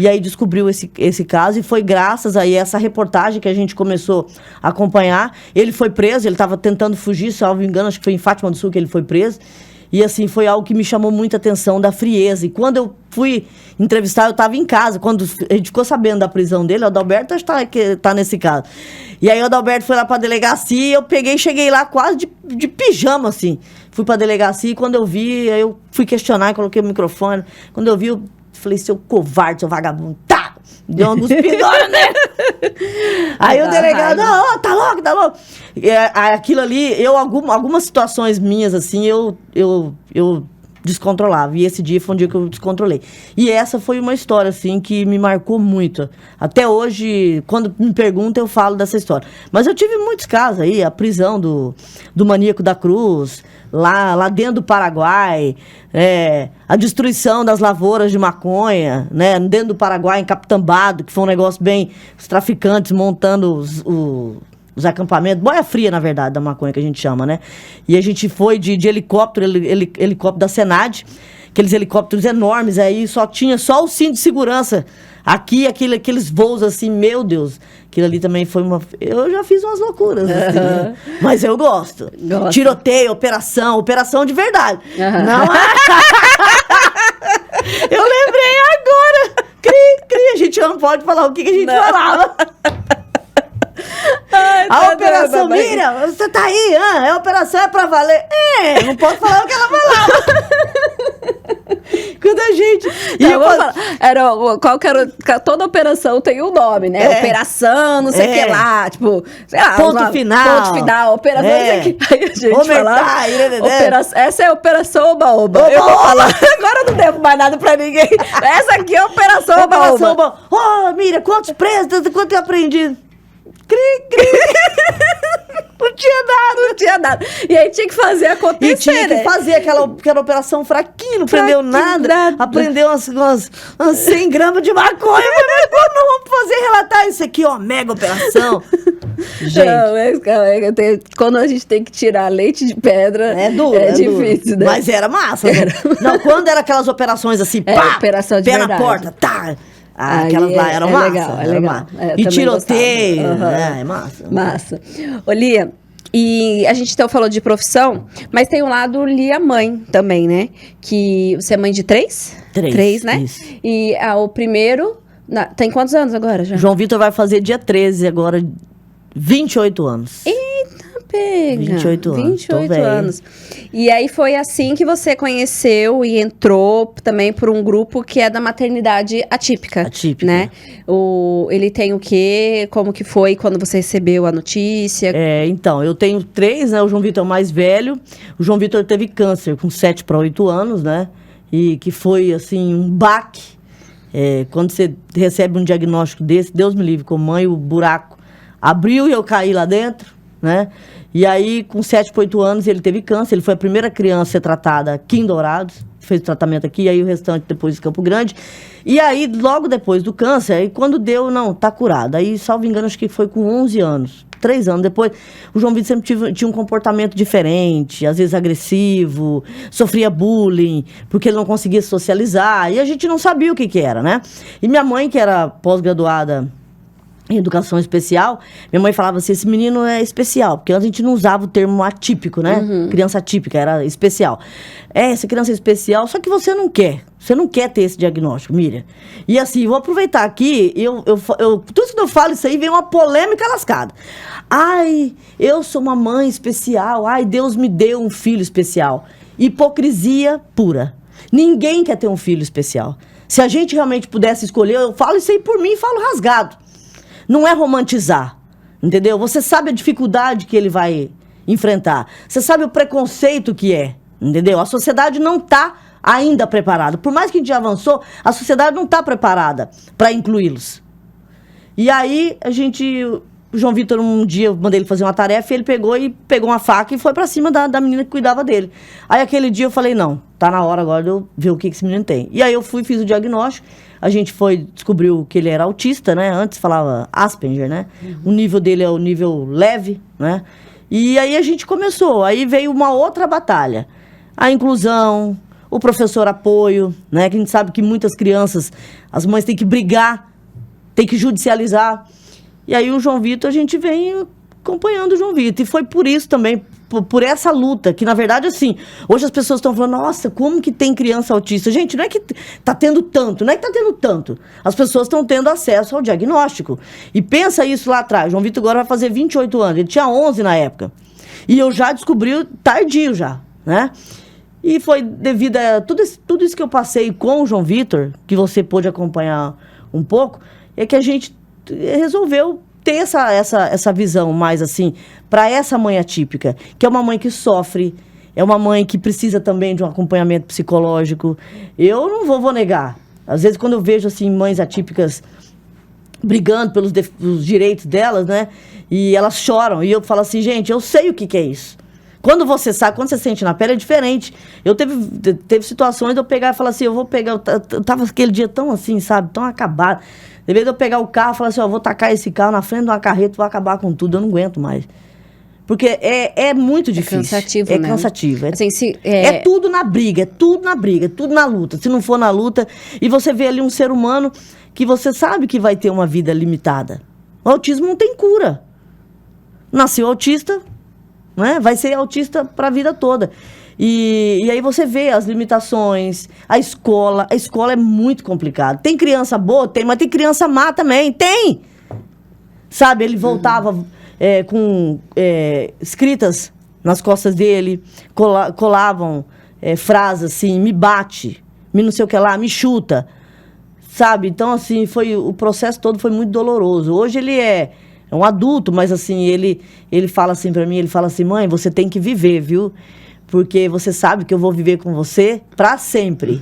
e aí descobriu esse caso, e foi graças a essa reportagem que a gente começou a acompanhar. Ele foi preso, ele estava tentando fugir, salvo engano, acho que foi em Fátima do Sul que ele foi preso. E assim, foi algo que me chamou muita atenção, da frieza. E quando eu fui entrevistar, eu estava em casa. Quando a gente ficou sabendo da prisão dele, o Adalberto está nesse caso. E aí o Adalberto foi lá para a delegacia, eu cheguei lá quase de pijama, assim. Fui para a delegacia, e quando eu vi, aí eu fui questionar, coloquei o microfone. Quando eu vi, eu falei, seu covarde, seu vagabundo, tá! Deu uma cuspidona, né? Aí o delegado, tá louco. Aquilo ali, algumas situações minhas, assim, eu descontrolava. E esse dia foi um dia que eu descontrolei. E essa foi uma história, assim, que me marcou muito. Até hoje, quando me perguntam, eu falo dessa história. Mas eu tive muitos casos aí, a prisão do Maníaco da Cruz, lá dentro do Paraguai, a destruição das lavouras de maconha, né, dentro do Paraguai, em Capitambado, que foi um negócio bem... Os traficantes montando os acampamentos, boia fria, na verdade, da maconha, que a gente chama, né? E a gente foi de helicóptero, helicóptero da Senad, aqueles helicópteros enormes, aí tinha só o cinto de segurança Aqui, aqueles voos assim, meu Deus. Aquilo ali também foi uma... Eu já fiz umas loucuras, assim, né? Mas eu gosto. Tiroteio, operação de verdade. Não Eu lembrei agora. A gente não pode falar o que a gente falava. Ai, a operação, Miriam, você tá aí, a operação é pra valer. Não posso falar o que ela falava. Quando a gente... Qual que era... Toda operação tem um nome, né? Operação, não sei o que lá, tipo... Sei lá, ponto final, operação, não sei o que. Aí a gente falava... Essa é a operação Oba-Oba. Eu vou falar, agora eu não devo mais nada pra ninguém. Essa aqui é a operação Oba-Oba. Miriam, quantos presos, quanto eu aprendi? Não tinha nada. E aí tinha que fazer acontecer, E tinha que fazer aquela operação fraquinha, não aprendeu nada. Aprendeu umas 100 gramas de maconha. Mas não vamos fazer relatar isso aqui, mega operação. Gente. Não, quando a gente tem que tirar leite de pedra, é difícil, duro. Né? Mas era massa. Não, quando era aquelas operações assim, operação de pé verdade. Na porta, tá... aquelas lá eram massa. Legal. E tiroteio. É massa. Massa. Ô, Lia, e a gente então falou de profissão, mas tem um lado Lia mãe também, né? Que você é mãe de 3? 3, né? Isso. E o primeiro... tem quantos anos agora já? João Vitor vai fazer dia 13 agora, 28 anos. Pega. 28 anos. 28 anos. E aí foi assim que você conheceu e entrou também por um grupo que é da maternidade atípica. Atípica. Né? Ele tem o quê? Como que foi quando você recebeu a notícia? Então, eu tenho 3, né? O João Vitor é o mais velho. O João Vitor teve câncer com 7 para 8 anos, né? E que foi, assim, um baque. Quando você recebe um diagnóstico desse, Deus me livre, como mãe, o buraco abriu e eu caí lá dentro, né? E aí, com 7 para 8 anos, ele teve câncer. Ele foi a primeira criança a ser tratada aqui em Dourados. Fez o tratamento aqui, e aí o restante depois em Campo Grande. E aí, logo depois do câncer, aí quando deu, tá curado. Aí, salvo engano, acho que foi com 11 anos. 3 anos depois, o João Vitor sempre tinha um comportamento diferente, às vezes agressivo, sofria bullying, porque ele não conseguia socializar. E a gente não sabia o que era, né? E minha mãe, que era pós-graduada em educação especial, minha mãe falava assim, esse menino é especial, porque antes a gente não usava o termo atípico, né? Criança atípica, era especial. Essa criança é especial, só que você não quer ter esse diagnóstico, Miriam. E assim, vou aproveitar aqui, tudo que eu falo isso aí, vem uma polêmica lascada. Ai, eu sou uma mãe especial, ai, Deus me deu um filho especial. Hipocrisia pura. Ninguém quer ter um filho especial. Se a gente realmente pudesse escolher, eu falo isso aí por mim e falo rasgado. Não é romantizar, entendeu? Você sabe a dificuldade que ele vai enfrentar. Você sabe o preconceito que é, entendeu? A sociedade não está ainda preparada. Por mais que a gente já avançou, a sociedade não está preparada para incluí-los. E aí, o João Vitor, um dia, eu mandei ele fazer uma tarefa, e ele pegou uma faca e foi para cima da menina que cuidava dele. Aí, aquele dia, eu falei, não, tá na hora agora de eu ver o que esse menino tem. E aí, eu fiz o diagnóstico. A gente descobriu que ele era autista, né? Antes falava Asperger, né? O nível dele é o nível leve, né? E aí a gente começou. Aí veio uma outra batalha. A inclusão, o professor apoio, né? Que a gente sabe que muitas crianças, as mães têm que brigar, têm que judicializar. E aí o João Vitor, a gente vem acompanhando o João Vitor. E foi por isso também, por essa luta, que na verdade, assim, hoje as pessoas estão falando, nossa, como que tem criança autista? Gente, não é que tá tendo tanto, não é que tá tendo tanto. As pessoas estão tendo acesso ao diagnóstico. E pensa isso lá atrás, João Vitor agora vai fazer 28 anos, ele tinha 11 na época. E eu já descobri tardio já, né? E foi devido a tudo isso que eu passei com o João Vitor, que você pôde acompanhar um pouco, é que a gente resolveu ter essa visão mais assim, para essa mãe atípica, que é uma mãe que sofre, é uma mãe que precisa também de um acompanhamento psicológico. Eu não vou negar. Às vezes, quando eu vejo assim, mães atípicas brigando pelos direitos delas, né? E elas choram. E eu falo assim, gente, eu sei o que é isso. Quando você sabe, quando você sente na pele, é diferente. Eu teve situações de eu pegar e falar assim, eu tava aquele dia tão assim, sabe? Tão acabado. De vez de eu pegar o carro e falar assim, vou tacar esse carro na frente de uma carreta, vou acabar com tudo, eu não aguento mais. Porque é muito difícil. Cansativo, é né? cansativo. Assim, É tudo na briga, é tudo na luta. Se não for na luta, e você vê ali um ser humano que você sabe que vai ter uma vida limitada. O autismo não tem cura. Nasceu autista, né? Vai ser autista para a vida toda. E aí você vê as limitações, a escola é muito complicada. Tem criança boa? Tem, mas tem criança má também, tem! Sabe, ele voltava com escritas nas costas dele, colavam frases assim, me bate, me não sei o que lá, me chuta, sabe? Então, assim, o processo todo foi muito doloroso. Hoje ele é um adulto, mas assim, ele fala assim pra mim, ele fala assim, mãe, você tem que viver, viu? Porque você sabe que eu vou viver com você pra sempre.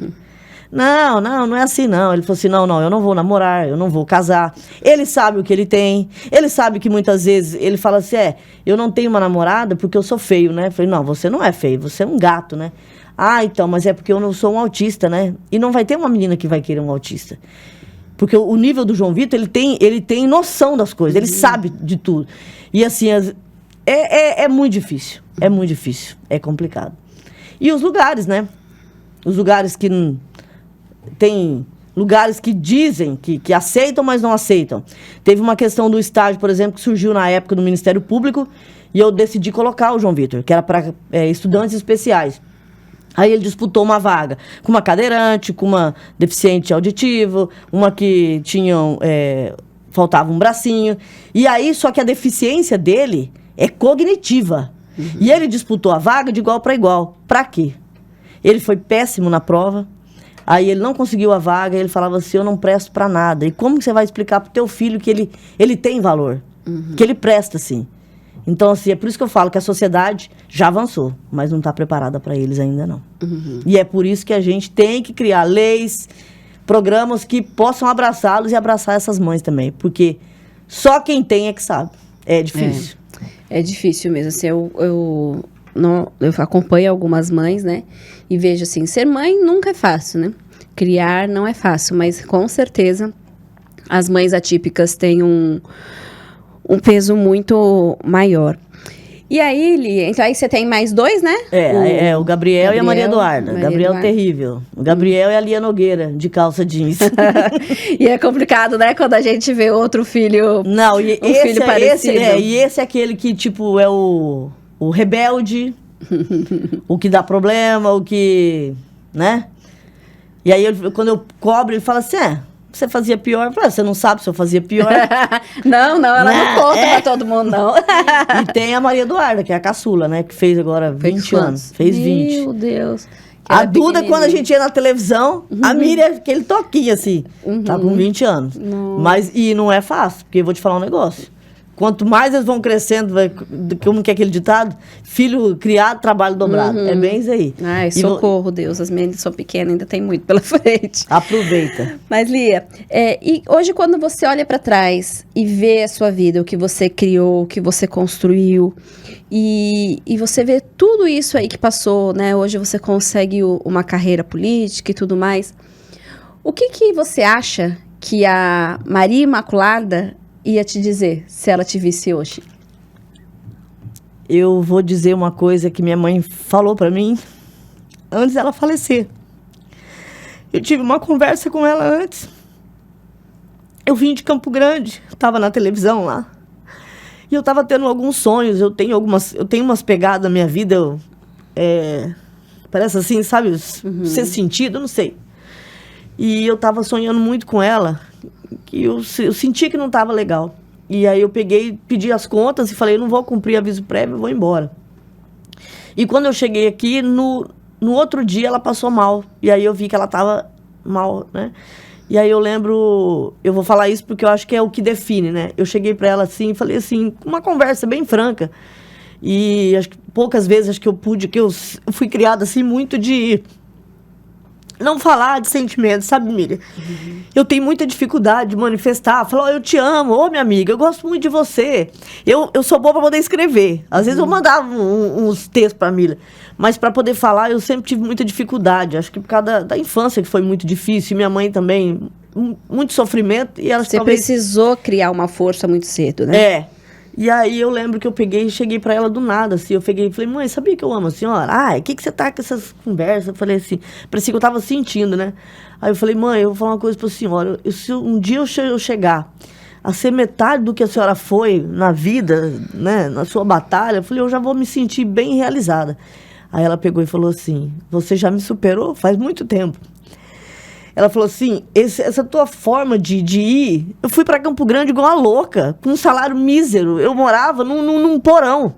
Não é assim, não. Ele falou assim, não, eu não vou namorar, eu não vou casar. Ele sabe o que ele tem. Ele sabe que muitas vezes ele fala assim, eu não tenho uma namorada porque eu sou feio, né? Eu falei, não, você não é feio, você é um gato, né? Ah, então, mas é porque eu não sou um autista, né? E não vai ter uma menina que vai querer um autista. Porque o nível do João Vitor, ele tem noção das coisas, ele sabe de tudo. E assim, é muito difícil, é complicado. E os lugares, né? Os lugares que tem lugares que dizem que aceitam, mas não aceitam. Teve uma questão do estágio, por exemplo, que surgiu na época do Ministério Público, e eu decidi colocar o João Vitor, que era para estudantes especiais. Aí ele disputou uma vaga com uma cadeirante, com uma deficiente auditiva, uma que faltava um bracinho. E aí, só que a deficiência dele é cognitiva. Uhum. E ele disputou a vaga de igual para igual. Para quê? Ele foi péssimo na prova. Aí ele não conseguiu a vaga, ele falava assim, eu não presto para nada. E como que você vai explicar pro teu filho que ele tem valor? Uhum. Que ele presta, sim. Então, assim, é por isso que eu falo que a sociedade já avançou, mas não está preparada para eles ainda, não. Uhum. E é por isso que a gente tem que criar leis, programas que possam abraçá-los e abraçar essas mães também. Porque só quem tem é que sabe. É difícil. É difícil mesmo. Assim, eu acompanho algumas mães, né? E vejo assim, ser mãe nunca é fácil, né? Criar não é fácil, mas com certeza as mães atípicas têm um peso muito maior. E aí, Li, então aí você tem mais dois, né? O Gabriel e a Maria Eduarda. Gabriel é terrível. O Gabriel é a Lia Nogueira, de calça jeans. E é complicado, né? Quando a gente vê outro filho. Não, e filho parecido. E esse é aquele que, tipo, é o rebelde, o que dá problema, o que, né? E aí, quando eu cobro, ele fala assim, você fazia pior. Eu falei, você não sabe se eu fazia pior? Não, ela não conta pra todo mundo, não. E tem a Maria Eduarda, que é a caçula, né? Que fez agora 20 anos. Fez 20. Meu Deus. A Duda, quando a gente ia na televisão, a Miriam, aquele toquinho assim, tá com 20 anos. E não é fácil, porque eu vou te falar um negócio. Quanto mais eles vão crescendo, como que é aquele ditado? Filho criado, trabalho dobrado. É bem isso aí. Ai, socorro, Deus. As meninas são pequenas, ainda tem muito pela frente. Aproveita. Mas, Lia, e hoje quando você olha para trás e vê a sua vida, o que você criou, o que você construiu, e você vê tudo isso aí que passou, né? Hoje você consegue uma carreira política e tudo mais. O que você acha que a Maria Imaculada ia te dizer se ela te visse hoje? Eu vou dizer uma coisa que minha mãe falou pra mim antes dela falecer. Eu tive uma conversa com ela antes. Eu vim de Campo Grande, estava na televisão lá. E eu estava tendo alguns sonhos, eu tenho umas pegadas na minha vida, parece assim, sabe, ser sentido, eu não sei. E eu estava sonhando muito com ela, que eu senti que não estava legal. E aí eu pedi as contas e falei, eu não vou cumprir aviso prévio, eu vou embora. E quando eu cheguei aqui, no outro dia ela passou mal. E aí eu vi que ela estava mal, né? E aí eu lembro, eu vou falar isso porque eu acho que é o que define, né? Eu cheguei para ela assim, falei assim, uma conversa bem franca. E acho que poucas vezes acho que eu fui criada assim muito de não falar de sentimentos, sabe, Miriam? Uhum. Eu tenho muita dificuldade de manifestar. Falar, eu te amo, minha amiga, eu gosto muito de você. Eu sou boa para poder escrever. Às vezes eu mandava uns textos para a Miriam. Mas para poder falar, eu sempre tive muita dificuldade. Acho que por causa da infância, que foi muito difícil. E minha mãe também, muito sofrimento. E você precisou criar uma força muito cedo, né? E aí eu lembro que eu peguei e cheguei pra ela do nada, assim. Eu peguei e falei, mãe, sabia que eu amo a senhora? Ai, o que você tá com essas conversas? Eu falei assim, parecia que eu tava sentindo, né? Aí eu falei, mãe, eu vou falar uma coisa pra senhora. Se um dia eu chegar a ser metade do que a senhora foi na vida, né? Na sua batalha, eu falei, eu já vou me sentir bem realizada. Aí ela pegou e falou assim, você já me superou faz muito tempo. Ela falou assim, essa tua forma de ir... Eu fui pra Campo Grande igual uma louca, com um salário mísero. Eu morava num porão.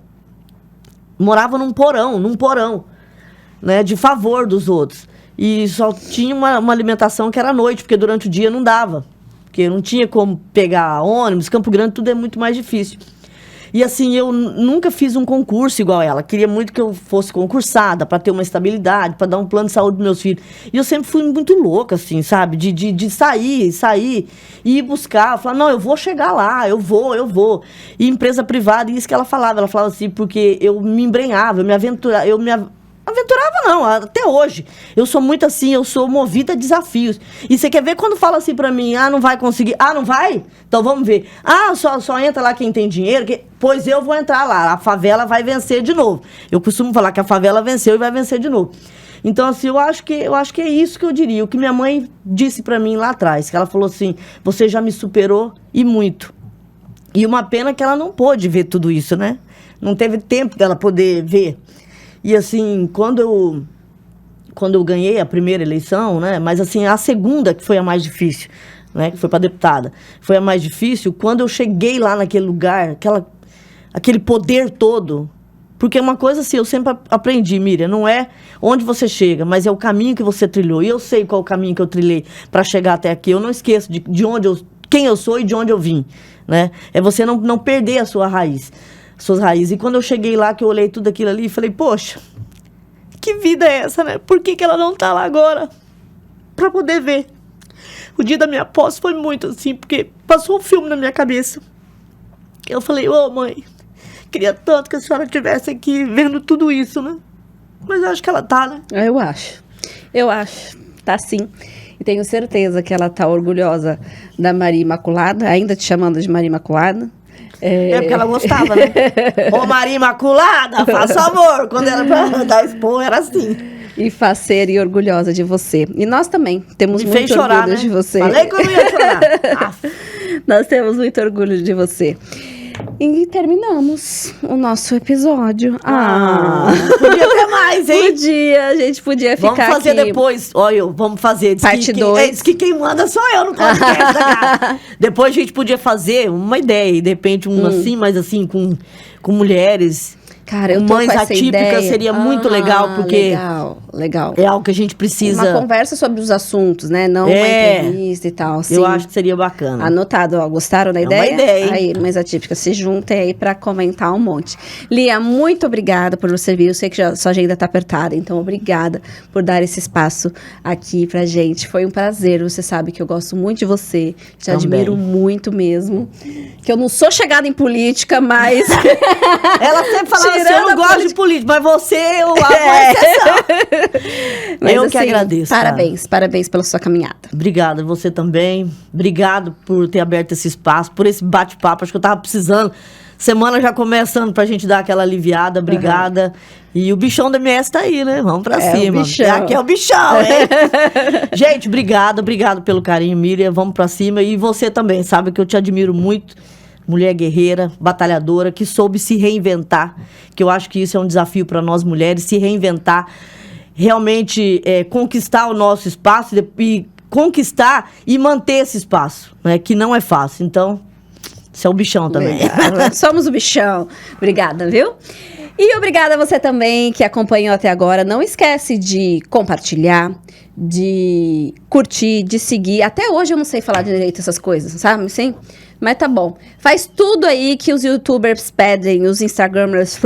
Morava num porão, né? De favor dos outros. E só tinha uma alimentação que era à noite, porque durante o dia não dava. Porque não tinha como pegar ônibus, Campo Grande tudo é muito mais difícil. E assim, eu nunca fiz um concurso igual ela. Queria muito que eu fosse concursada, para ter uma estabilidade, para dar um plano de saúde para meus filhos. E eu sempre fui muito louca, assim, sabe? De sair e ir buscar. Falar, não, eu vou chegar lá, eu vou. E empresa privada, isso que ela falava assim, porque eu me embrenhava, aventurava não, até hoje. Eu sou muito assim, eu sou movida a desafios. E você quer ver quando fala assim pra mim, não vai conseguir. Não vai? Então vamos ver. Só entra lá quem tem dinheiro, pois eu vou entrar lá, a favela vai vencer de novo. Eu costumo falar que a favela venceu e vai vencer de novo. Então, assim, eu acho que é isso que eu diria. O que minha mãe disse pra mim lá atrás, que ela falou assim, você já me superou e muito. E uma pena que ela não pôde ver tudo isso, né? Não teve tempo dela poder ver. E assim, quando eu ganhei a primeira eleição, né? Mas assim, a segunda que foi a mais difícil, né? Que foi para deputada. Foi a mais difícil quando eu cheguei lá naquele lugar, aquele poder todo. Porque uma coisa assim, eu sempre aprendi, Miriam, não é onde você chega, mas é o caminho que você trilhou. E eu sei qual o caminho que eu trilhei para chegar até aqui. Eu não esqueço de quem eu sou e de onde eu vim, né? É você não perder a sua raiz. Suas raízes. E quando eu cheguei lá, que eu olhei tudo aquilo ali, falei, poxa, que vida é essa, né? Por que ela não tá lá agora? Pra poder ver. O dia da minha posse foi muito assim, porque passou um filme na minha cabeça. Eu falei, mãe, queria tanto que a senhora estivesse aqui vendo tudo isso, né? Mas eu acho que ela tá, né? Eu acho. Tá sim. E tenho certeza que ela tá orgulhosa da Maria Imaculada, ainda te chamando de Maria Imaculada. Porque ela gostava, né? Ô, Maria Imaculada, faz favor. Quando era pra dar expor, era assim. E faceira e orgulhosa de você. E nós também temos muito orgulho chorar, né? de você. Falei que eu não ia chorar. Nós temos muito orgulho de você. E terminamos o nosso episódio. Podia ter mais, hein? A gente podia ficar aqui. Vamos fazer depois. Olha, vamos fazer. Parte 2. Diz que quem manda sou eu no podcast, cara. Depois a gente podia fazer uma ideia, de repente assim, mas assim, com mulheres. Cara, eu tô mães com essa atípicas ideia. Seria muito legal, porque legal. É algo que a gente precisa. Uma conversa sobre os assuntos, né? Não uma entrevista e tal. Sim. Eu acho que seria bacana. Anotado, gostaram da ideia? Uma ideia, hein? Aí, mães atípicas, se juntem aí pra comentar um monte. Lia, muito obrigada por você vir. Eu sei que sua agenda tá apertada, então obrigada por dar esse espaço aqui pra gente. Foi um prazer, você sabe que eu gosto muito de você. Te admiro muito mesmo. Que eu não sou chegada em política, mas... Ela sempre falava assim, eu não gosto de política, mas você, eu amo a exceção. Mas, eu que agradeço. Parabéns pela sua caminhada. Obrigada, você também. Obrigado por ter aberto esse espaço, por esse bate-papo. Acho que eu tava precisando. Semana já começando pra gente dar aquela aliviada. Obrigada. E o bichão da MS tá aí, né? Vamos pra cima. Aqui é o bichão, hein? Gente, obrigado pelo carinho, Miriam. Vamos pra cima. E você também, sabe que eu te admiro muito. Mulher guerreira, batalhadora, que soube se reinventar, que eu acho que isso é um desafio para nós mulheres, se reinventar, realmente conquistar o nosso espaço e conquistar e manter esse espaço, né, que não é fácil. Então, você é o bichão também. Somos o bichão. Obrigada, viu? E obrigada a você também que acompanhou até agora. Não esquece de compartilhar, de curtir, de seguir. Até hoje eu não sei falar direito essas coisas, sabe? Sim? Mas tá bom. Faz tudo aí que os youtubers pedem, os instagramers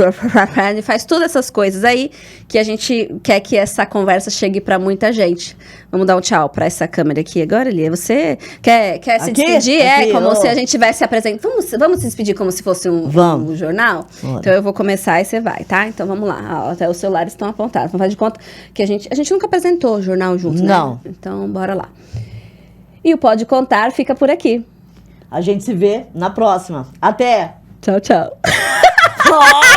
pedem, faz todas essas coisas aí que a gente quer que essa conversa chegue pra muita gente. Vamos dar um tchau pra essa câmera aqui agora, Lia. Você quer se despedir? Aqui, como se a gente estivesse apresentando. Vamos se despedir como se fosse um jornal? Bora. Então eu vou começar e você vai, tá? Então vamos lá. Até os celulares estão apontados. Vamos fazer de conta que a gente nunca apresentou o jornal juntos, né? Não. Então bora lá. E o Pode Contar fica por aqui. A gente se vê na próxima. Até! Tchau, tchau. Ó!